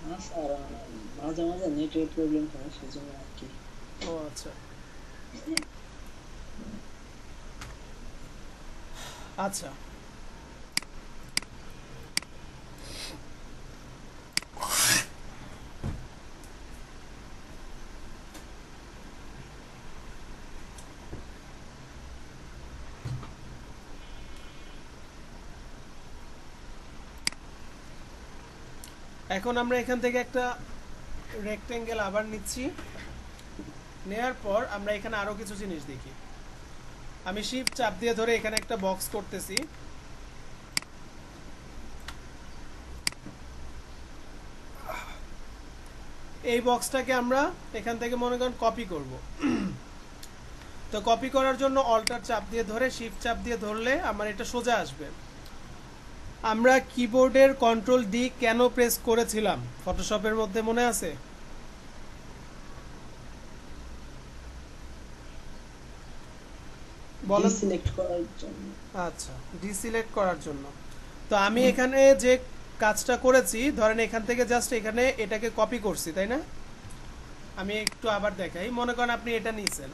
না স্যার, মাঝে মাঝে নেটওয়ার্ক প্রবলেম হয়, সেজন্য আর কি। ও আচ্ছা আচ্ছা। এখন আমরা এখান থেকে একটা রেক্টেঙ্গেল আবার নিচ্ছি। নেয়ার পর আমরা এখানে আরো কিছু জিনিস দেখি। আমি শিফট চাপ দিয়ে ধরে এখানে একটা বক্স করতেছি। এই বক্সটাকে আমরা এখান থেকে মনে করেন কপি করব। তো কপি করার জন্য অল্টার চাপ দিয়ে ধরে শিফট চাপ দিয়ে ধরলে আমার এটা সোজা আসবে। আমরা কিবোর্ডের কন্ট্রোল ডি কেন প্রেস করেছিলাম ফটোশপের মধ্যে, মনে আছে? বলেন। সিলেক্ট করার জন্য। আচ্ছা, ডিসিলেক্ট করার জন্য। তো আমি এখানে যে কাজটা করেছি, ধরেন এখান থেকে জাস্ট এখানে এটাকে কপি করছি, তাই না? আমি একটু আবার দেখাই। মনে করেন আপনি এটা নিয়েছেন,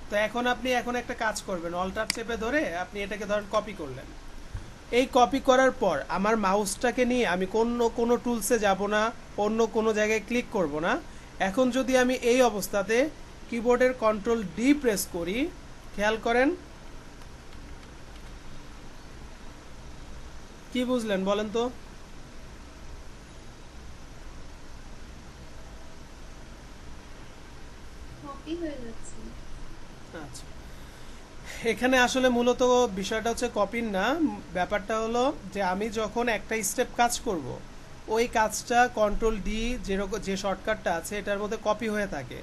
তো এখন আপনি একটা কাজ করবেন, অল্টার চেপে ধরে আপনি এটাকে ধরেন কপি করলেন। এই কপি করার পর আমার মাউসটাকে নিয়ে আমি কোনো টুলসে যাব না, অন্য কোনো জায়গায় ক্লিক করব না। এখন যদি আমি এই অবস্থাতে কিবোর্ডের কন্ট্রোল ডি প্রেস করি, খেয়াল করেন কি বুঝলেন বলেন তো? কপি হয়ে যাচ্ছে। আচ্ছা, এখানে আসলে মূলত বিষয়টা হচ্ছে কপির না, ব্যাপারটা হলো যে আমি যখন একটা স্টেপ কাজ করব, ওই কাজটা কন্ট্রোল ডি যেরকম যে শর্টকাটটা আছে এটার মধ্যে কপি হয়ে থাকে,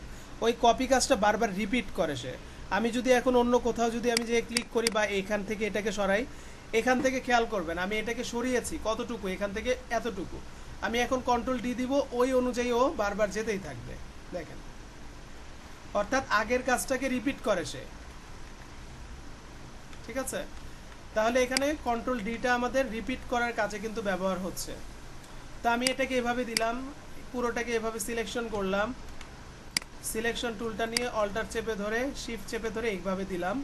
ওই কপি কাজটা বারবার রিপিট করে সে। আমি যদি এখন অন্য কোথাও যদি আমি যে ক্লিক করি বা এখান থেকে এটাকে সরাই, এখান থেকে খেয়াল করবেন আমি এটাকে সরিয়েছি কতটুকু, এখান থেকে এতটুকু। আমি এখন কন্ট্রোল ডি দিব, ওই অনুযায়ী ও বারবার যেতেই থাকবে। দেখেন, অর্থাৎ আগের কাজটাকে রিপিট করে সে। ঠিক আছে, তাহলে এখানে কন্ট্রোল ডিটা আমাদের রিপিট করার কাজে কিন্তু ব্যবহার হচ্ছে। তো আমি এটাকে এভাবে দিলাম, পুরোটাকে এভাবে সিলেকশন করলাম, সিলেকশন টুলটা নিয়ে অল্টার চেপে ধরে শিফট চেপে ধরে এইভাবে দিলাম।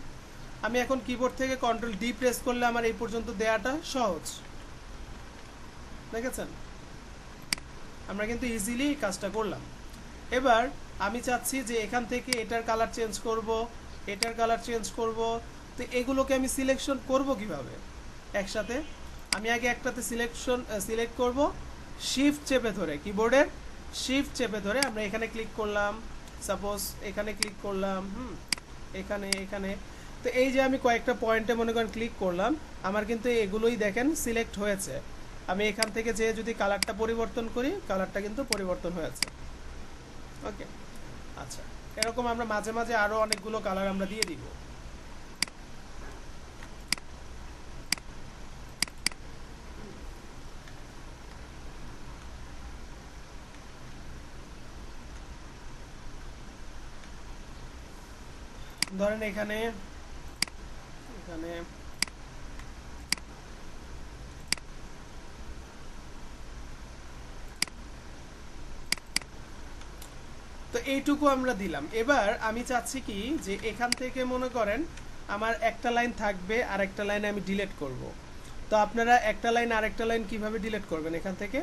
আমি এখন কিবোর্ড থেকে কন্ট্রোল ডি প্রেস করলে আমার এই পর্যন্ত দেয়াটা সহজ। দেখেছেন, আমরা কিন্তু ইজিলি কাজটা করলাম। এবার আমি চাচ্ছি যে এখান থেকে এটার কালার চেঞ্জ করব, এটার কালার চেঞ্জ করব। তো এগুলোকে আমি সিলেকশন করব কিভাবে একসাথে? আমি আগে একটাতে সিলেক্ট করব, শিফট চেপে ধরে, কিবোর্ডের শিফট চেপে ধরে আমরা এখানে ক্লিক করলাম, সাপোজ এখানে ক্লিক করলাম, এখানে এখানে। তো এই যে আমি কয়েকটা পয়েন্টে মনে করেন ক্লিক করলাম, আমার কিন্তু এগুলোই দেখেন সিলেক্ট হয়েছে। আমি এখান থেকে যে যদি কালারটা পরিবর্তন করি, কালারটা কিন্তু পরিবর্তন হয়েছে। ওকে, আচ্ছা, এরকম আমরা মাঝে মাঝে আরো অনেকগুলো কালার আমরা দিয়ে দিব। ধরেন এখানে এখানে তো এইটুকু আমরা দিলাম। এবার আমি চাচ্ছি কি যে এখান থেকে মনে করেন আমার একটা লাইন থাকবে আর একটা লাইন আমি ডিলিট করব। তো আপনারা একটা লাইন আর একটা লাইন কিভাবে ডিলিট করবেন? এখান থেকে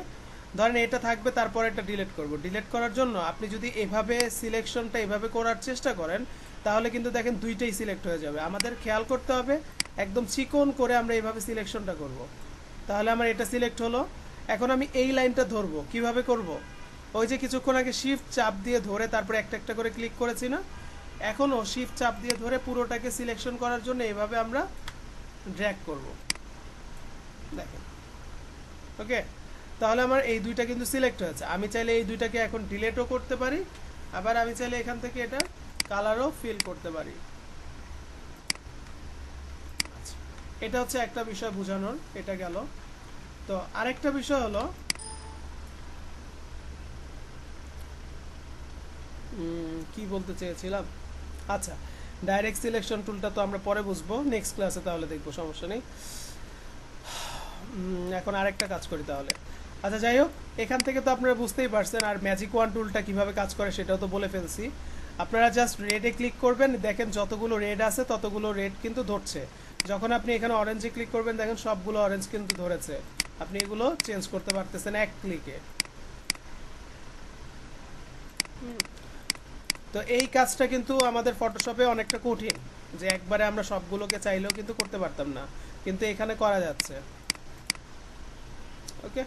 ধরেন এটা থাকবে, তারপর এটা ডিলিট করব। ডিলিট করার জন্য আপনি যদি এভাবে সিলেকশনটা এভাবে করার চেষ্টা করেন, তাহলে কিন্তু দেখেন দুইটাই সিলেক্ট হয়ে যাবে। আমাদের খেয়াল করতে হবে একদম চিকন করে আমরা এইভাবে সিলেকশনটা করব। তাহলে আমার এটা সিলেক্ট হলো। এখন আমি এই লাইনটা ধরবো, কিভাবে করব? ওই যে কিছুক্ষণ আগে শিফট চাপ দিয়ে ধরে তারপরে একটা একটা করে ক্লিক করেছি না, এখনও শিফট চাপ দিয়ে ধরে পুরোটাকে সিলেকশন করার জন্য এভাবে আমরা ড্র্যাগ করব। দেখেন, ওকে, তাহলে আমার এই দুইটা কিন্তু সিলেক্ট হয়েছে। আমি চাইলে এই দুইটাকে এখন ডিলিটও করতে পারি, আবার আমি চাইলে এখান থেকে এটা কালারও ফিল করতে পারি। আচ্ছা, এটা হচ্ছে একটা বিষয় বোঝানোর, এটা গেল। তো আরেকটা বিষয় হলো কি বলতে চেয়েছিলাম, আচ্ছা ডাইরেক্ট সিলেকশন টুলটা তো আমরা পরে বুঝবো, নেক্সট ক্লাসে তাহলে দেখবো, সমস্যা নেই। এখন আরেকটা কাজ করি তাহলে। আচ্ছা যাই হোক, এখান থেকে তো আপনারা বুঝতেই পারছেন, আর ম্যাজিক ওয়ান টুলটা কিভাবে কাজ করে সেটাও তো বলে ফেলছি। আপনারা জাস্ট রেডে ক্লিক করবেন, দেখেন যতগুলো রেড আছে ততগুলো রেড কিন্তু ধরছে। যখন আপনি এখানে অরেঞ্জে ক্লিক করবেন দেখেন সবগুলো অরেঞ্জ কিন্তু ধরেছে। আপনি এগুলো চেঞ্জ করতে পারতেছেন এক ক্লিকে। তো এই কাজটা কিন্তু আমাদের ফটোশপে অনেকটা কঠিন, যে একবারে আমরা সবগুলোকে চাইলেও কিন্তু করতে পারতাম না, কিন্তু এখানে করা যাচ্ছে। ওকে,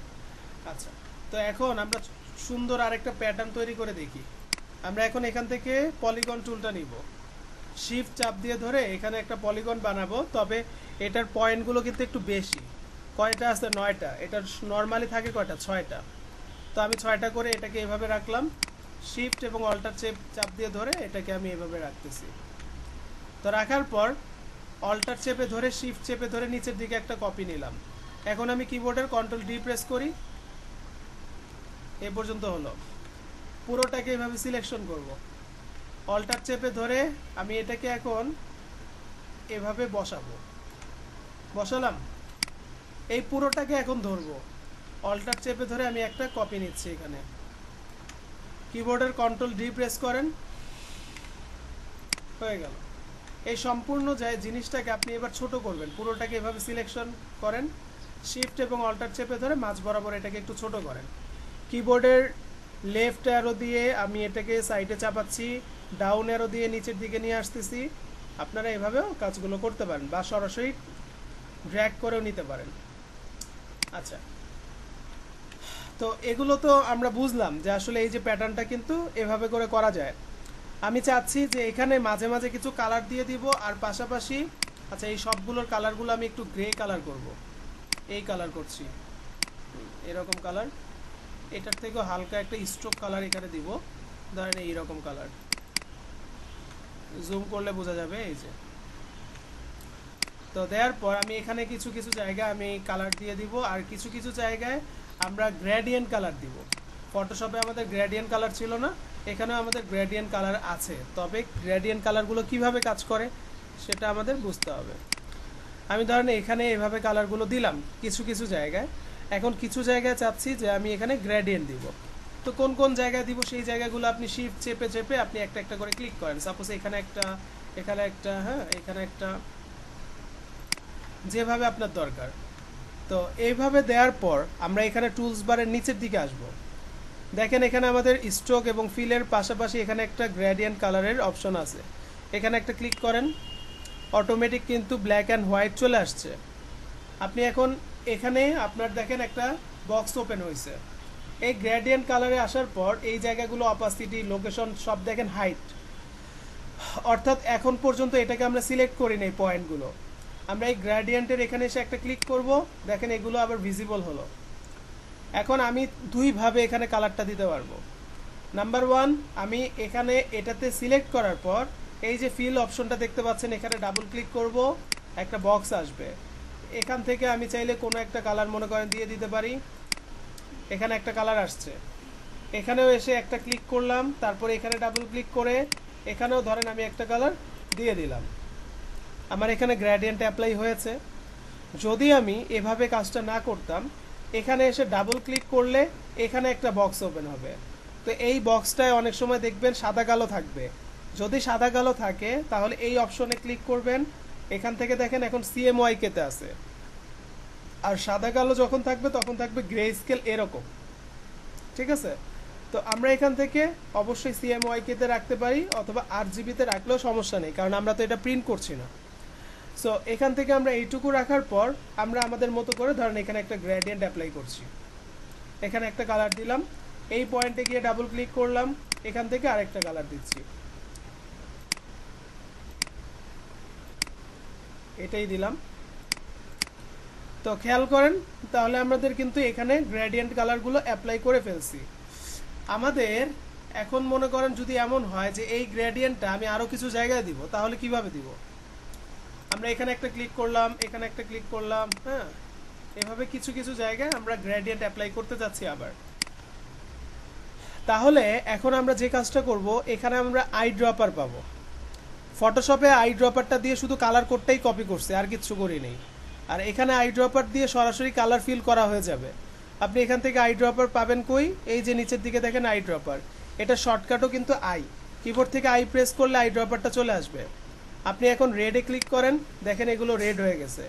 আচ্ছা। তো এখন আমরা সুন্দর আরেকটা প্যাটার্ন তৈরি করে দেখি। আমরা এখন এখান থেকে পলিগন টুলটা নিব, শিফট চাপ দিয়ে ধরে এখানে একটা পলিগন বানাবো, তবে এটার পয়েন্টগুলো কিন্তু একটু বেশি। কয়টা আছে? 9টা। এটা নর্মালি থাকে কয়টা? 6টা। তো আমি 6টা করে এটাকে এভাবে রাখলাম, শিফট এবং অল্টার চাপ দিয়ে ধরে এটাকে আমি এভাবে রাখতেছি। তো রাখার পর অল্টার চেপে ধরে শিফট চেপে ধরে নিচের দিকে একটা কপি নিলাম। এখন আমি কিবোর্ডের কন্ট্রোল ডি প্রেস করি, এ পর্যন্ত হলো। পুরোটাকে এভাবে সিলেকশন করব, অল্টার চেপে ধরে আমি এটাকে এখন এভাবে বসাবো, বসালাম। এই পুরোটাকে এখন ধরবো, অল্টার চেপে ধরে আমি একটা কপি নিচ্ছি এখানে, কিবোর্ডের কন্ট্রোল ডি প্রেস করেন, হয়ে গেল। এই সম্পূর্ণ জিনিসটাকে আপনি এবার ছোট করবেন, পুরোটাকে এভাবে সিলেকশন করেন, শিফট এবং অল্টার চেপে ধরে মাঝ বরাবর এটাকে একটু ছোট করেন। কিবোর্ডের লেফট অ্যারো দিয়ে আমি এটাকে সাইডে চাপাচ্ছি, ডাউন অ্যারো দিয়ে নিচের দিকে নিয়ে আসতেছি। আপনারা এভাবেও কাজগুলো করতে পারেন, বা সরাসরি ড্র্যাগ করেও নিতে পারেন। আচ্ছা, তো এগুলো তো আমরা বুঝলাম যে আসলে এই যে প্যাটার্নটা কিন্তু এভাবে করে করা যায়। আমি চাচ্ছি যে এখানে মাঝে মাঝে কিছু কালার দিয়ে দিব, আর পাশাপাশি আচ্ছা এই সবগুলোর কালারগুলো আমি একটু গ্রে কালার করব। এই কালার করছি, এরকম কালার। এটার থেকেও হালকা একটা স্ট্রোক কালার এখানে দিব, ধরেন এইরকম কালার। জুম করলে বোঝা যাবে, এই যে। তো দেওয়ার পর আমি এখানে কিছু কিছু জায়গায় আমি কালার দিয়ে দিব, আর কিছু কিছু জায়গায় আমরা গ্রেডিয়েন্ট কালার দিব। ফটোশপে আমাদের গ্রেডিয়েন্ট কালার ছিল না, এখানেও আমাদের গ্রেডিয়েন্ট কালার আছে, তবে গ্রেডিয়েন্ট কালারগুলো কিভাবে কাজ করে সেটা আমাদের বুঝতে হবে। আমি ধরেন এখানে এভাবে কালারগুলো দিলাম কিছু কিছু জায়গায়। এখন কিছু জায়গায় চাচ্ছি যে আমি এখানে গ্রেডিয়েন্ট দিব। তো কোন কোন জায়গায় দিব সেই জায়গাগুলো আপনি শিফট চেপে চেপে আপনি একটা একটা করে ক্লিক করেন। সাপোজ এখানে একটা, এখানে একটা, হ্যাঁ এখানে একটা, যেভাবে আপনার দরকার। তো এইভাবে দেওয়ার পর আমরা এখানে টুলস বারের নিচের দিকে আসব। দেখেন এখানে আমাদের স্ট্রোক এবং ফিলের পাশাপাশি এখানে একটা গ্রেডিয়েন্ট কালারের অপশন আছে, এখানে একটা ক্লিক করেন, অটোমেটিক কিন্তু ব্ল্যাক অ্যান্ড হোয়াইট চলে আসছে। আপনি এখন এখানে আপনার দেখেন একটা বক্স ওপেন হয়েছে। এই গ্রেডিয়েন্ট কালারে আসার পর এই জায়গাগুলো অপাসিটি, লোকেশন সব দেখেন হাইট, অর্থাৎ এখন পর্যন্ত এটাকে আমরা সিলেক্ট করি নাই পয়েন্টগুলো। আমরা এই গ্রেডিয়েন্টের এখানে এসে একটা ক্লিক করব, দেখেন এগুলো আবার ভিজিবল হলো। এখন আমি দুইভাবে এখানে কালারটা দিতে পারবো। নাম্বার ওয়ান, আমি এখানে এটাতে সিলেক্ট করার পর এই যে ফিল অপশনটা দেখতে পাচ্ছেন, এখানে ডাবল ক্লিক করব, একটা বক্স আসবে। এখান থেকে আমি চাইলে কোনো একটা কালার মনে করেন দিয়ে দিতে পারি। এখানে একটা কালার আসছে, এখানেও এসে একটা ক্লিক করলাম, তারপরে এখানে ডাবল ক্লিক করে এখানেও ধরেন আমি একটা কালার দিয়ে দিলাম। আমার এখানে গ্রেডিয়েন্ট অ্যাপ্লাই হয়েছে। যদি আমি এভাবে কাজটা না করতাম, এখানে এসে ডাবল ক্লিক করলে এখানে একটা বক্স ওপেন হবে। তো এই বক্সটায় অনেক সময় দেখবেন সাদা কালো থাকবে। যদি সাদা কালো থাকে তাহলে এই অপশনে ক্লিক করবেন, এখান থেকে দেখেন এখন CMYK-তে আছে। আর সাদা কালো যখন থাকবে তখন থাকবে গ্রে স্কেল এরকম, ঠিক আছে? তো আমরা এখান থেকে অবশ্যই CMYK-তে রাখতে পারি, অথবা RGB-তে রাখলেও সমস্যা নেই, কারণ আমরা তো এটা প্রিন্ট করছি না। সো এখান থেকে আমরা এইটুকু রাখার পর আমরা আমাদের মতো করে ধরেন এখানে একটা গ্রেডিয়েন্ট অ্যাপ্লাই করছি, এখানে একটা কালার দিলাম, এই পয়েন্টে গিয়ে ডাবল ক্লিক করলাম, এখান থেকে আরেকটা কালার দিচ্ছি, এটাই দিলাম। তো খেয়াল করেন, তাহলে আমাদের কিন্তু এখানে গ্রেডিয়েন্ট কালারগুলো অ্যাপ্লাই করে ফেলছি। আমাদের এখন মনে করেন যদি এমন হয় যে এই গ্রেডিয়েন্টটা আমি আরও কিছু জায়গায় দিব, তাহলে কিভাবে দিব? আমরা এখানে একটা ক্লিক করলাম, এখানে একটা ক্লিক করলাম, হ্যাঁ, এভাবে কিছু কিছু জায়গায় আমরা গ্রেডিয়েন্ট অ্যাপ্লাই করতে যাচ্ছি আবার। তাহলে এখন আমরা যে কাজটা করব, এখানে আমরা আই ড্রপার পাবো। ফটোশপে আই ড্রপারটা দিয়ে শুধু কালার কোডটাই কপি করছে, আর কিচ্ছু করি নেই। আর এখানে আই ড্রপার দিয়ে সরাসরি কালার ফিল করা হয়ে যাবে। আপনি এখান থেকে আই ড্রপার পাবেন কই, এই যে নিচের দিকে দেখেন আই ড্রপার, এটা শর্টকাটও কিন্তু আই, কিবোর্ড থেকে আই প্রেস করলে আই ড্রপারটা চলে আসবে। আপনি এখন রেডে ক্লিক করেন, দেখেন এগুলো রেড হয়ে গেছে।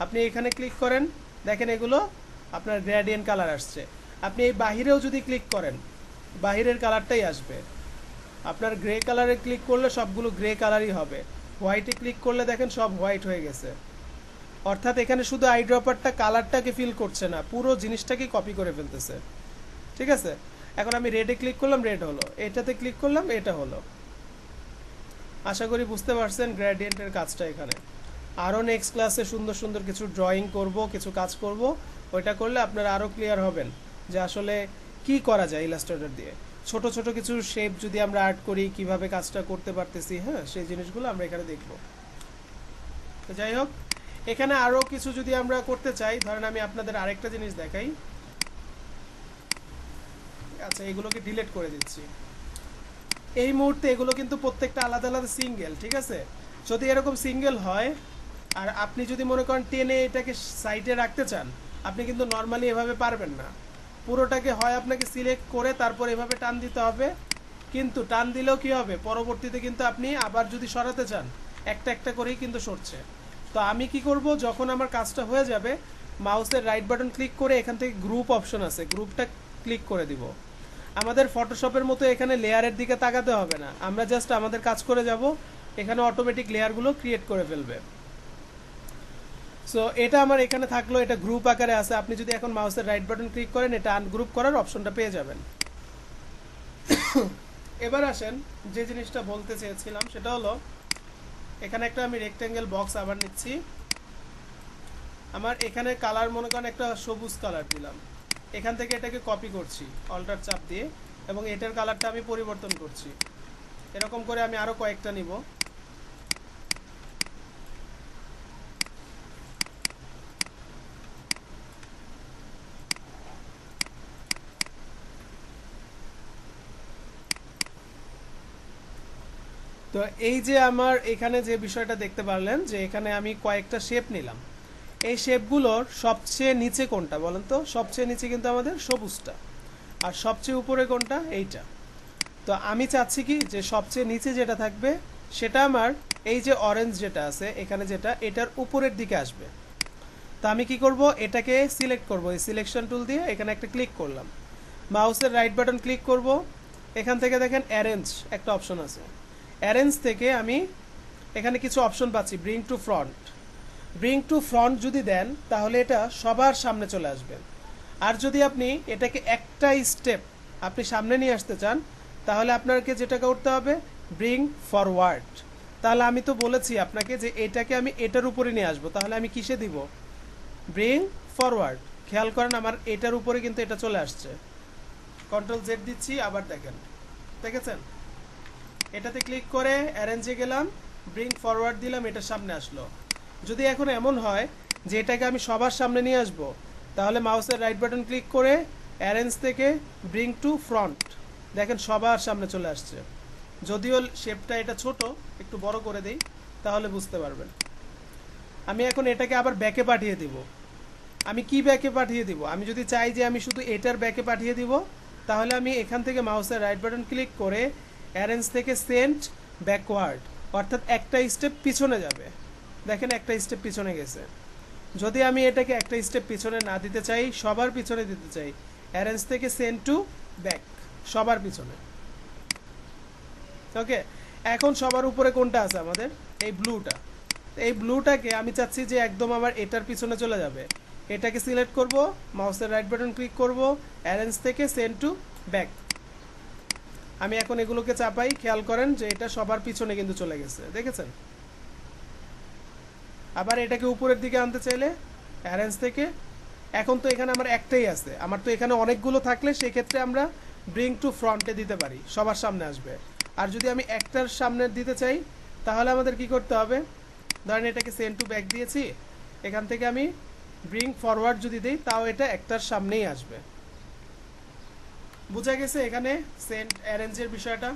আপনি এখানে ক্লিক করেন, দেখেন এগুলো আপনার গ্রেডিয়েন্ট কালার আসছে। আপনি এই বাহিরেও যদি ক্লিক করেন, বাহিরের কালারটাই আসবে। আপনার গ্রে কালারে ক্লিক করলে সবগুলো গ্রে কালারই হবে। হোয়াইটে ক্লিক করলে দেখেন সব হোয়াইট হয়ে গেছে। অর্থাৎ এখানে শুধু আই ড্রপারটা কালারটাকে ফিল করছে না, পুরো জিনিসটাকেই কপি করে ফেলতেছে। ঠিক আছে, এখন আমি রেডে ক্লিক করলাম, রেড হলো, এটাতে ক্লিক করলাম, এটা হলো। আশা করি বুঝতে পারছেন গ্রেডিয়েন্টের কাজটা এখানে। আরও নেক্সট ক্লাসে সুন্দর সুন্দর কিছু ড্রয়িং করব, কিছু কাজ করব, ওইটা করলে আপনারা আরও ক্লিয়ার হবেন যে আসলে কি করা যায় ইলাস্ট্রেটর দিয়ে। ছোট ছোট কিছু শেপ যদি আমরা আর্ট করি, কিভাবে কাজটা করতে পারতেছি, হ্যাঁ, সেই জিনিসগুলো আমরা এখানে দেখব। তো যাই হোক, এখানে আরও কিছু যদি আমরা করতে চাই, ধরেন আমি আপনাদের আরেকটা জিনিস দেখাই। আচ্ছা, এগুলোকে ডিলিট করে দিচ্ছি। এই মুহূর্তে এগুলো কিন্তু প্রত্যেকটা আলাদা আলাদা সিঙ্গেল, ঠিক আছে। যদি এরকম সিঙ্গেল হয় আর আপনি যদি মনে করেন টেনে এটাকে সাইডে রাখতে চান, আপনি কিন্তু নর্মালি এভাবে পারবেন না। পুরোটাকে হয় আপনাকে সিলেক্ট করে তারপর এভাবে টান দিতে হবে, কিন্তু টান দিলেও কি হবে, পরবর্তীতে কিন্তু আপনি আবার যদি সরাতে চান একটা একটা করেই কিন্তু সরছে। তো আমি কি করব, যখন আমার কাজটা হয়ে যাবে, মাউসের রাইট বাটন ক্লিক করে এখান থেকে গ্রুপ অপশন আছে, গ্রুপটা ক্লিক করে দিব। আমাদের ফটোশপের মতো এখানে লেয়ারের দিকে তাকাতে হবে না, আমরা জাস্ট আমাদের কাজ করে যাব, এখানে অটোমেটিক লেয়ারগুলো ক্রিয়েট করে ফেলবে। সো এটা আমার এখানে থাকলো, এটা গ্রুপ আকারে আছে। আপনি যদি এখন মাউসের রাইট বাটন ক্লিক করেন, এটা আনগ্রুপ করার অপশনটা পেয়ে যাবেন। এবার আসেন, যে জিনিসটা বলতে চেয়েছিলাম সেটা হলো, এখানে একটা আমি রেক্টেঙ্গেল বক্স আবার নিচ্ছি। আমার এখানে কালার মনে করেন একটা সবুজ কালার দিলাম, এখান থেকে এটাকে কপি করছি অল্টার চাপ দিয়ে, এবং এটার কালারটা আমি পরিবর্তন করছি। এরকম করে আমি আরও কয়েকটা নিব। তো এই যে আমার এখানে যে বিষয়টা দেখতে পারলেন, যে এখানে আমি কয়েকটা শেপ নিলাম। এই শেপগুলোর সবচেয়ে নিচে কোনটা বলেন তো? সবচেয়ে নিচে কিন্তু আমাদের সবুজটা, আর সবচেয়ে উপরে কোনটা? এইটা। তো আমি চাচ্ছি কি, যে সবচেয়ে নিচে যেটা থাকবে সেটা আমার এই যে অরেঞ্জ যেটা আছে এখানে, যেটা এটার উপরের দিকে আসবে। তো আমি কি করব, এটাকে সিলেক্ট করব, এই সিলেকশন টুল দিয়ে এখানে একটা ক্লিক করলাম, মাউসের রাইট বাটন ক্লিক করব, এখান থেকে দেখেন অ্যারেঞ্জ একটা অপশন আছে। অ্যারেঞ্জ থেকে আমি এখানে কিছু অপশন পাচ্ছি, bring to front. Bring to front যদি দেন তাহলে এটা সবার সামনে চলে আসবে। আর যদি আপনি এটাকে একটা স্টেপ আপনি সামনে নিয়ে আসতে চান, তাহলে আপনাকে যেটা করতে হবে, ব্রিং ফরওয়ার্ড। তাহলে আমি তো বলেছি আপনাকে যে এটাকে আমি এটার উপরে নিয়ে আসবো, তাহলে আমি কিসে দিব? Bring forward. খেয়াল করেন আমার এটার উপরে কিন্তু এটা চলে আসছে। কন্ট্রোল জেড দিচ্ছি, আবার দেখেন, দেখেছেন? এটাতে ক্লিক করে অ্যারেঞ্জে গেলাম, ব্রিং ফরওয়ার্ড দিলাম, এটার সামনে আসলো। যদি এখন এমন হয় যে এটাকে আমি সবার সামনে নিয়ে আসব, তাহলে মাউসের রাইট বাটন ক্লিক করে অ্যারেঞ্জ থেকে ব্রিং টু ফ্রন্ট, দেখেন সবার সামনে চলে আসছে। যদিও শেপটা এটা ছোট, একটু বড় করে দেই তাহলে বুঝতে পারবেন। আমি এখন এটাকে আবার ব্যাকে পাঠিয়ে দিব। আমি কি ব্যাকে পাঠিয়ে দিব? আমি যদি চাই যে আমি শুধু এটার ব্যাকে পাঠিয়ে দিব, তাহলে আমি এখান থেকে মাউসের রাইট বাটন ক্লিক করে অ্যারেঞ্জ থেকে সেন্ড ব্যাকওয়ার্ড, অর্থাৎ একটা স্টেপ পিছনে যাবে। দেখেন একটা স্টেপ পিছনে গেছে। যদি আমি এটাকে একটা স্টেপ পিছনে না দিতে চাই, সবার পিছনে দিতে চাই, অ্যারেঞ্জ থেকে সেন্ড টু ব্যাক, সবার পিছনে। ওকে, এখন সবার উপরে কোনটা আছে আমাদের? এই ব্লুটা। এই ব্লুটাকে আমি চাচ্ছি যে একদম আমার এটার পিছনে চলে যাবে। এটাকে সিলেক্ট করব, মাউসের রাইট বাটন ক্লিক করব, অ্যারেঞ্জ থেকে সেন্ড টু ব্যাক। আমি এখন এগুলোকে চাপাই, খেয়াল করেন যে এটা সবার পিছনে কিন্তু চলে গেছে, দেখেছেন? আবার এটাকে উপরের দিকে আনতে চাইলে অ্যারেঞ্জ থেকে, এখন তো এখানে আমার একটাই আছে, আমার তো এখানে অনেকগুলো থাকলে সেক্ষেত্রে আমরা ব্রিং টু ফ্রন্টে দিতে পারি, সবার সামনে আসবে। আর যদি আমি একটার সামনে দিতে চাই, তাহলে আমাদের কি করতে হবে? ধরেন এটাকে সেন্ড টু ব্যাক দিয়েছি, এখান থেকে আমি ব্রিং ফরওয়ার্ড যদি দিই তাও এটা একটার সামনেই আসবে। বুঝা গেছে এখানে সেন্ড অ্যারেঞ্জের বিষয়টা?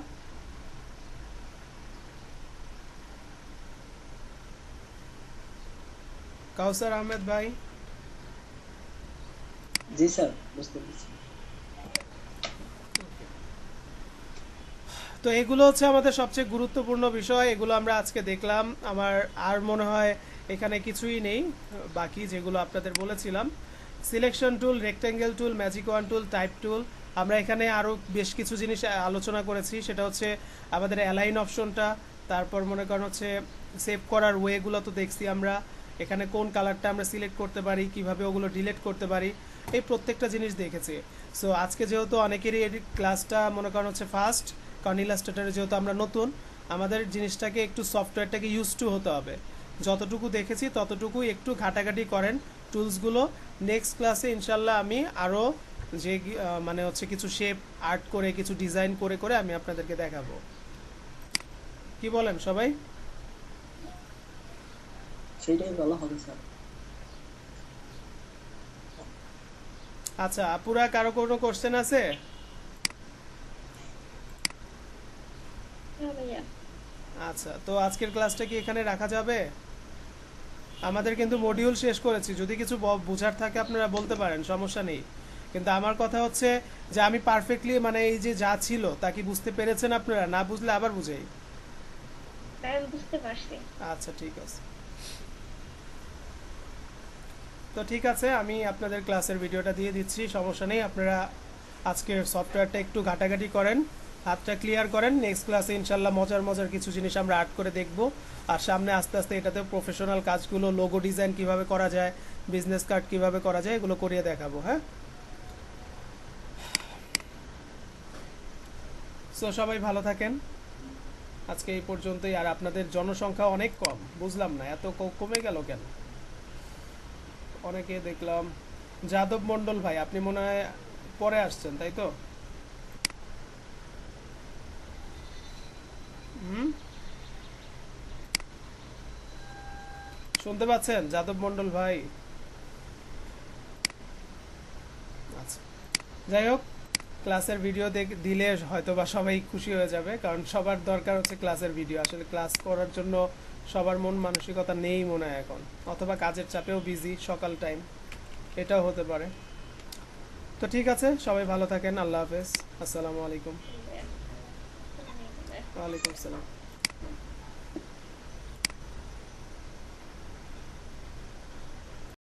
কাউসার আহমেদ ভাই, জি স্যার, বুঝতে পেরেছি। তো এগুলো হচ্ছে আমাদের সবচেয়ে গুরুত্বপূর্ণ বিষয়, এগুলো আমরা আজকে দেখলাম। আমার আর মনে হয় এখানে কিছুই নেই বাকি, যেগুলো আপনাদের বলেছিলাম। সিলেকশন টুল, রেক্ট্যাঙ্গেল টুল, ম্যাজিক ওয়ান টুল, টাইপ টুল, আমরা এখানে আরও বেশ কিছু জিনিস আলোচনা করেছি। সেটা হচ্ছে আমাদের অ্যালাইন অপশনটা, তারপর মনে করেন হচ্ছে সেভ করার ওয়েগুলো তো দেখছি আমরা, এখানে কোন কালারটা আমরা সিলেক্ট করতে পারি, কিভাবে ওগুলো ডিলিট করতে পারি, এই প্রত্যেকটা জিনিস দেখেছি। সো আজকে যেহেতু অনেকেরই এই ক্লাসটা মনে করেন হচ্ছে ফার্স্ট, কারণ ইলাস্ট্রেটরে যেহেতু আমরা নতুন, আমাদের জিনিসটাকে একটু সফটওয়্যারটাকে ইউজ টু হতে হবে। যতটুকু দেখেছি ততটুকুই একটু ঘাটাঘাটি করেন টুলসগুলো। নেক্সট ক্লাসে ইনশাল্লাহ আমি আরও যে মানে হচ্ছে কিছু শেপ আর্ট করে কিছু ডিজাইন করে করে আমি আপনাদেরকে দেখাবো। কি বলেন সবাই? সেটাই ভালো হবে স্যার। আচ্ছা, আপুরা কারো কোনো কোশ্চেন আছে? হ্যাঁ ভাইয়া। আচ্ছা, তো আজকের ক্লাসটা কি এখানে রাখা যাবে? আমাদের কিন্তু মডিউল শেষ করেছি, যদি কিছু বোঝার থাকে আপনারা বলতে পারেন, সমস্যা নেই। কিন্তু আমার কথা হচ্ছে যে আমি পারফেক্টলি মানে এই যে যা ছিল তা কি বুঝতে পেরেছেন আপনারা? না বুঝলে আবার বুঝাই। তাই আমি বুঝতে পারছি। আচ্ছা ঠিক আছে। তো ঠিক আছে, আমি আপনাদের ক্লাসের ভিডিওটা দিয়ে দিচ্ছি, সমস্যা নেই। আপনারা আজকের সফটওয়্যারটা একটু ঘাটাঘাটি করেন, হাতটা ক্লিয়ার করেন। নেক্সট ক্লাসে ইনশাল্লাহ মজার মজার কিছু জিনিস আমরা আর্ট করে দেখব। আর সামনে আস্তে আস্তে এটাতে প্রফেশনাল কাজগুলো, লোগো ডিজাইন কিভাবে করা যায়, বিজনেস কার্ড কিভাবে করা যায়, এগুলো করিয়ে দেখাবো। হ্যাঁ, সো সবাই ভালো থাকেন। আজকে এই পর্যন্তই। আর আপনাদের জনসংখ্যা অনেক কম, বুঝলাম না এত কমে গেল কেন। অনেকে দেখলাম, যাদব মণ্ডল ভাই আপনি মনে হয় পরে আসছেন তাই তো? হুম, শুনতে পাচ্ছেন যাদব মণ্ডল ভাই? আচ্ছা, যাই হোক, ক্লাসের ভিডিও দিলে হয়তো বা সবাই খুশি হয়ে যাবে, কারণ সবার দরকার হচ্ছে ক্লাসের ভিডিও। আসলে ক্লাস করার জন্য সবার মন মানসিকতা নেই মনে হয় এখন, অথবা কাজের চাপেও বিজি, সকাল টাইম, এটাও হতে পারে। তো ঠিক আছে, সবাই ভালো থাকেন, আল্লাহ হাফেজ, আসসালামু আলাইকুম। ওয়ালাইকুম আসসালাম।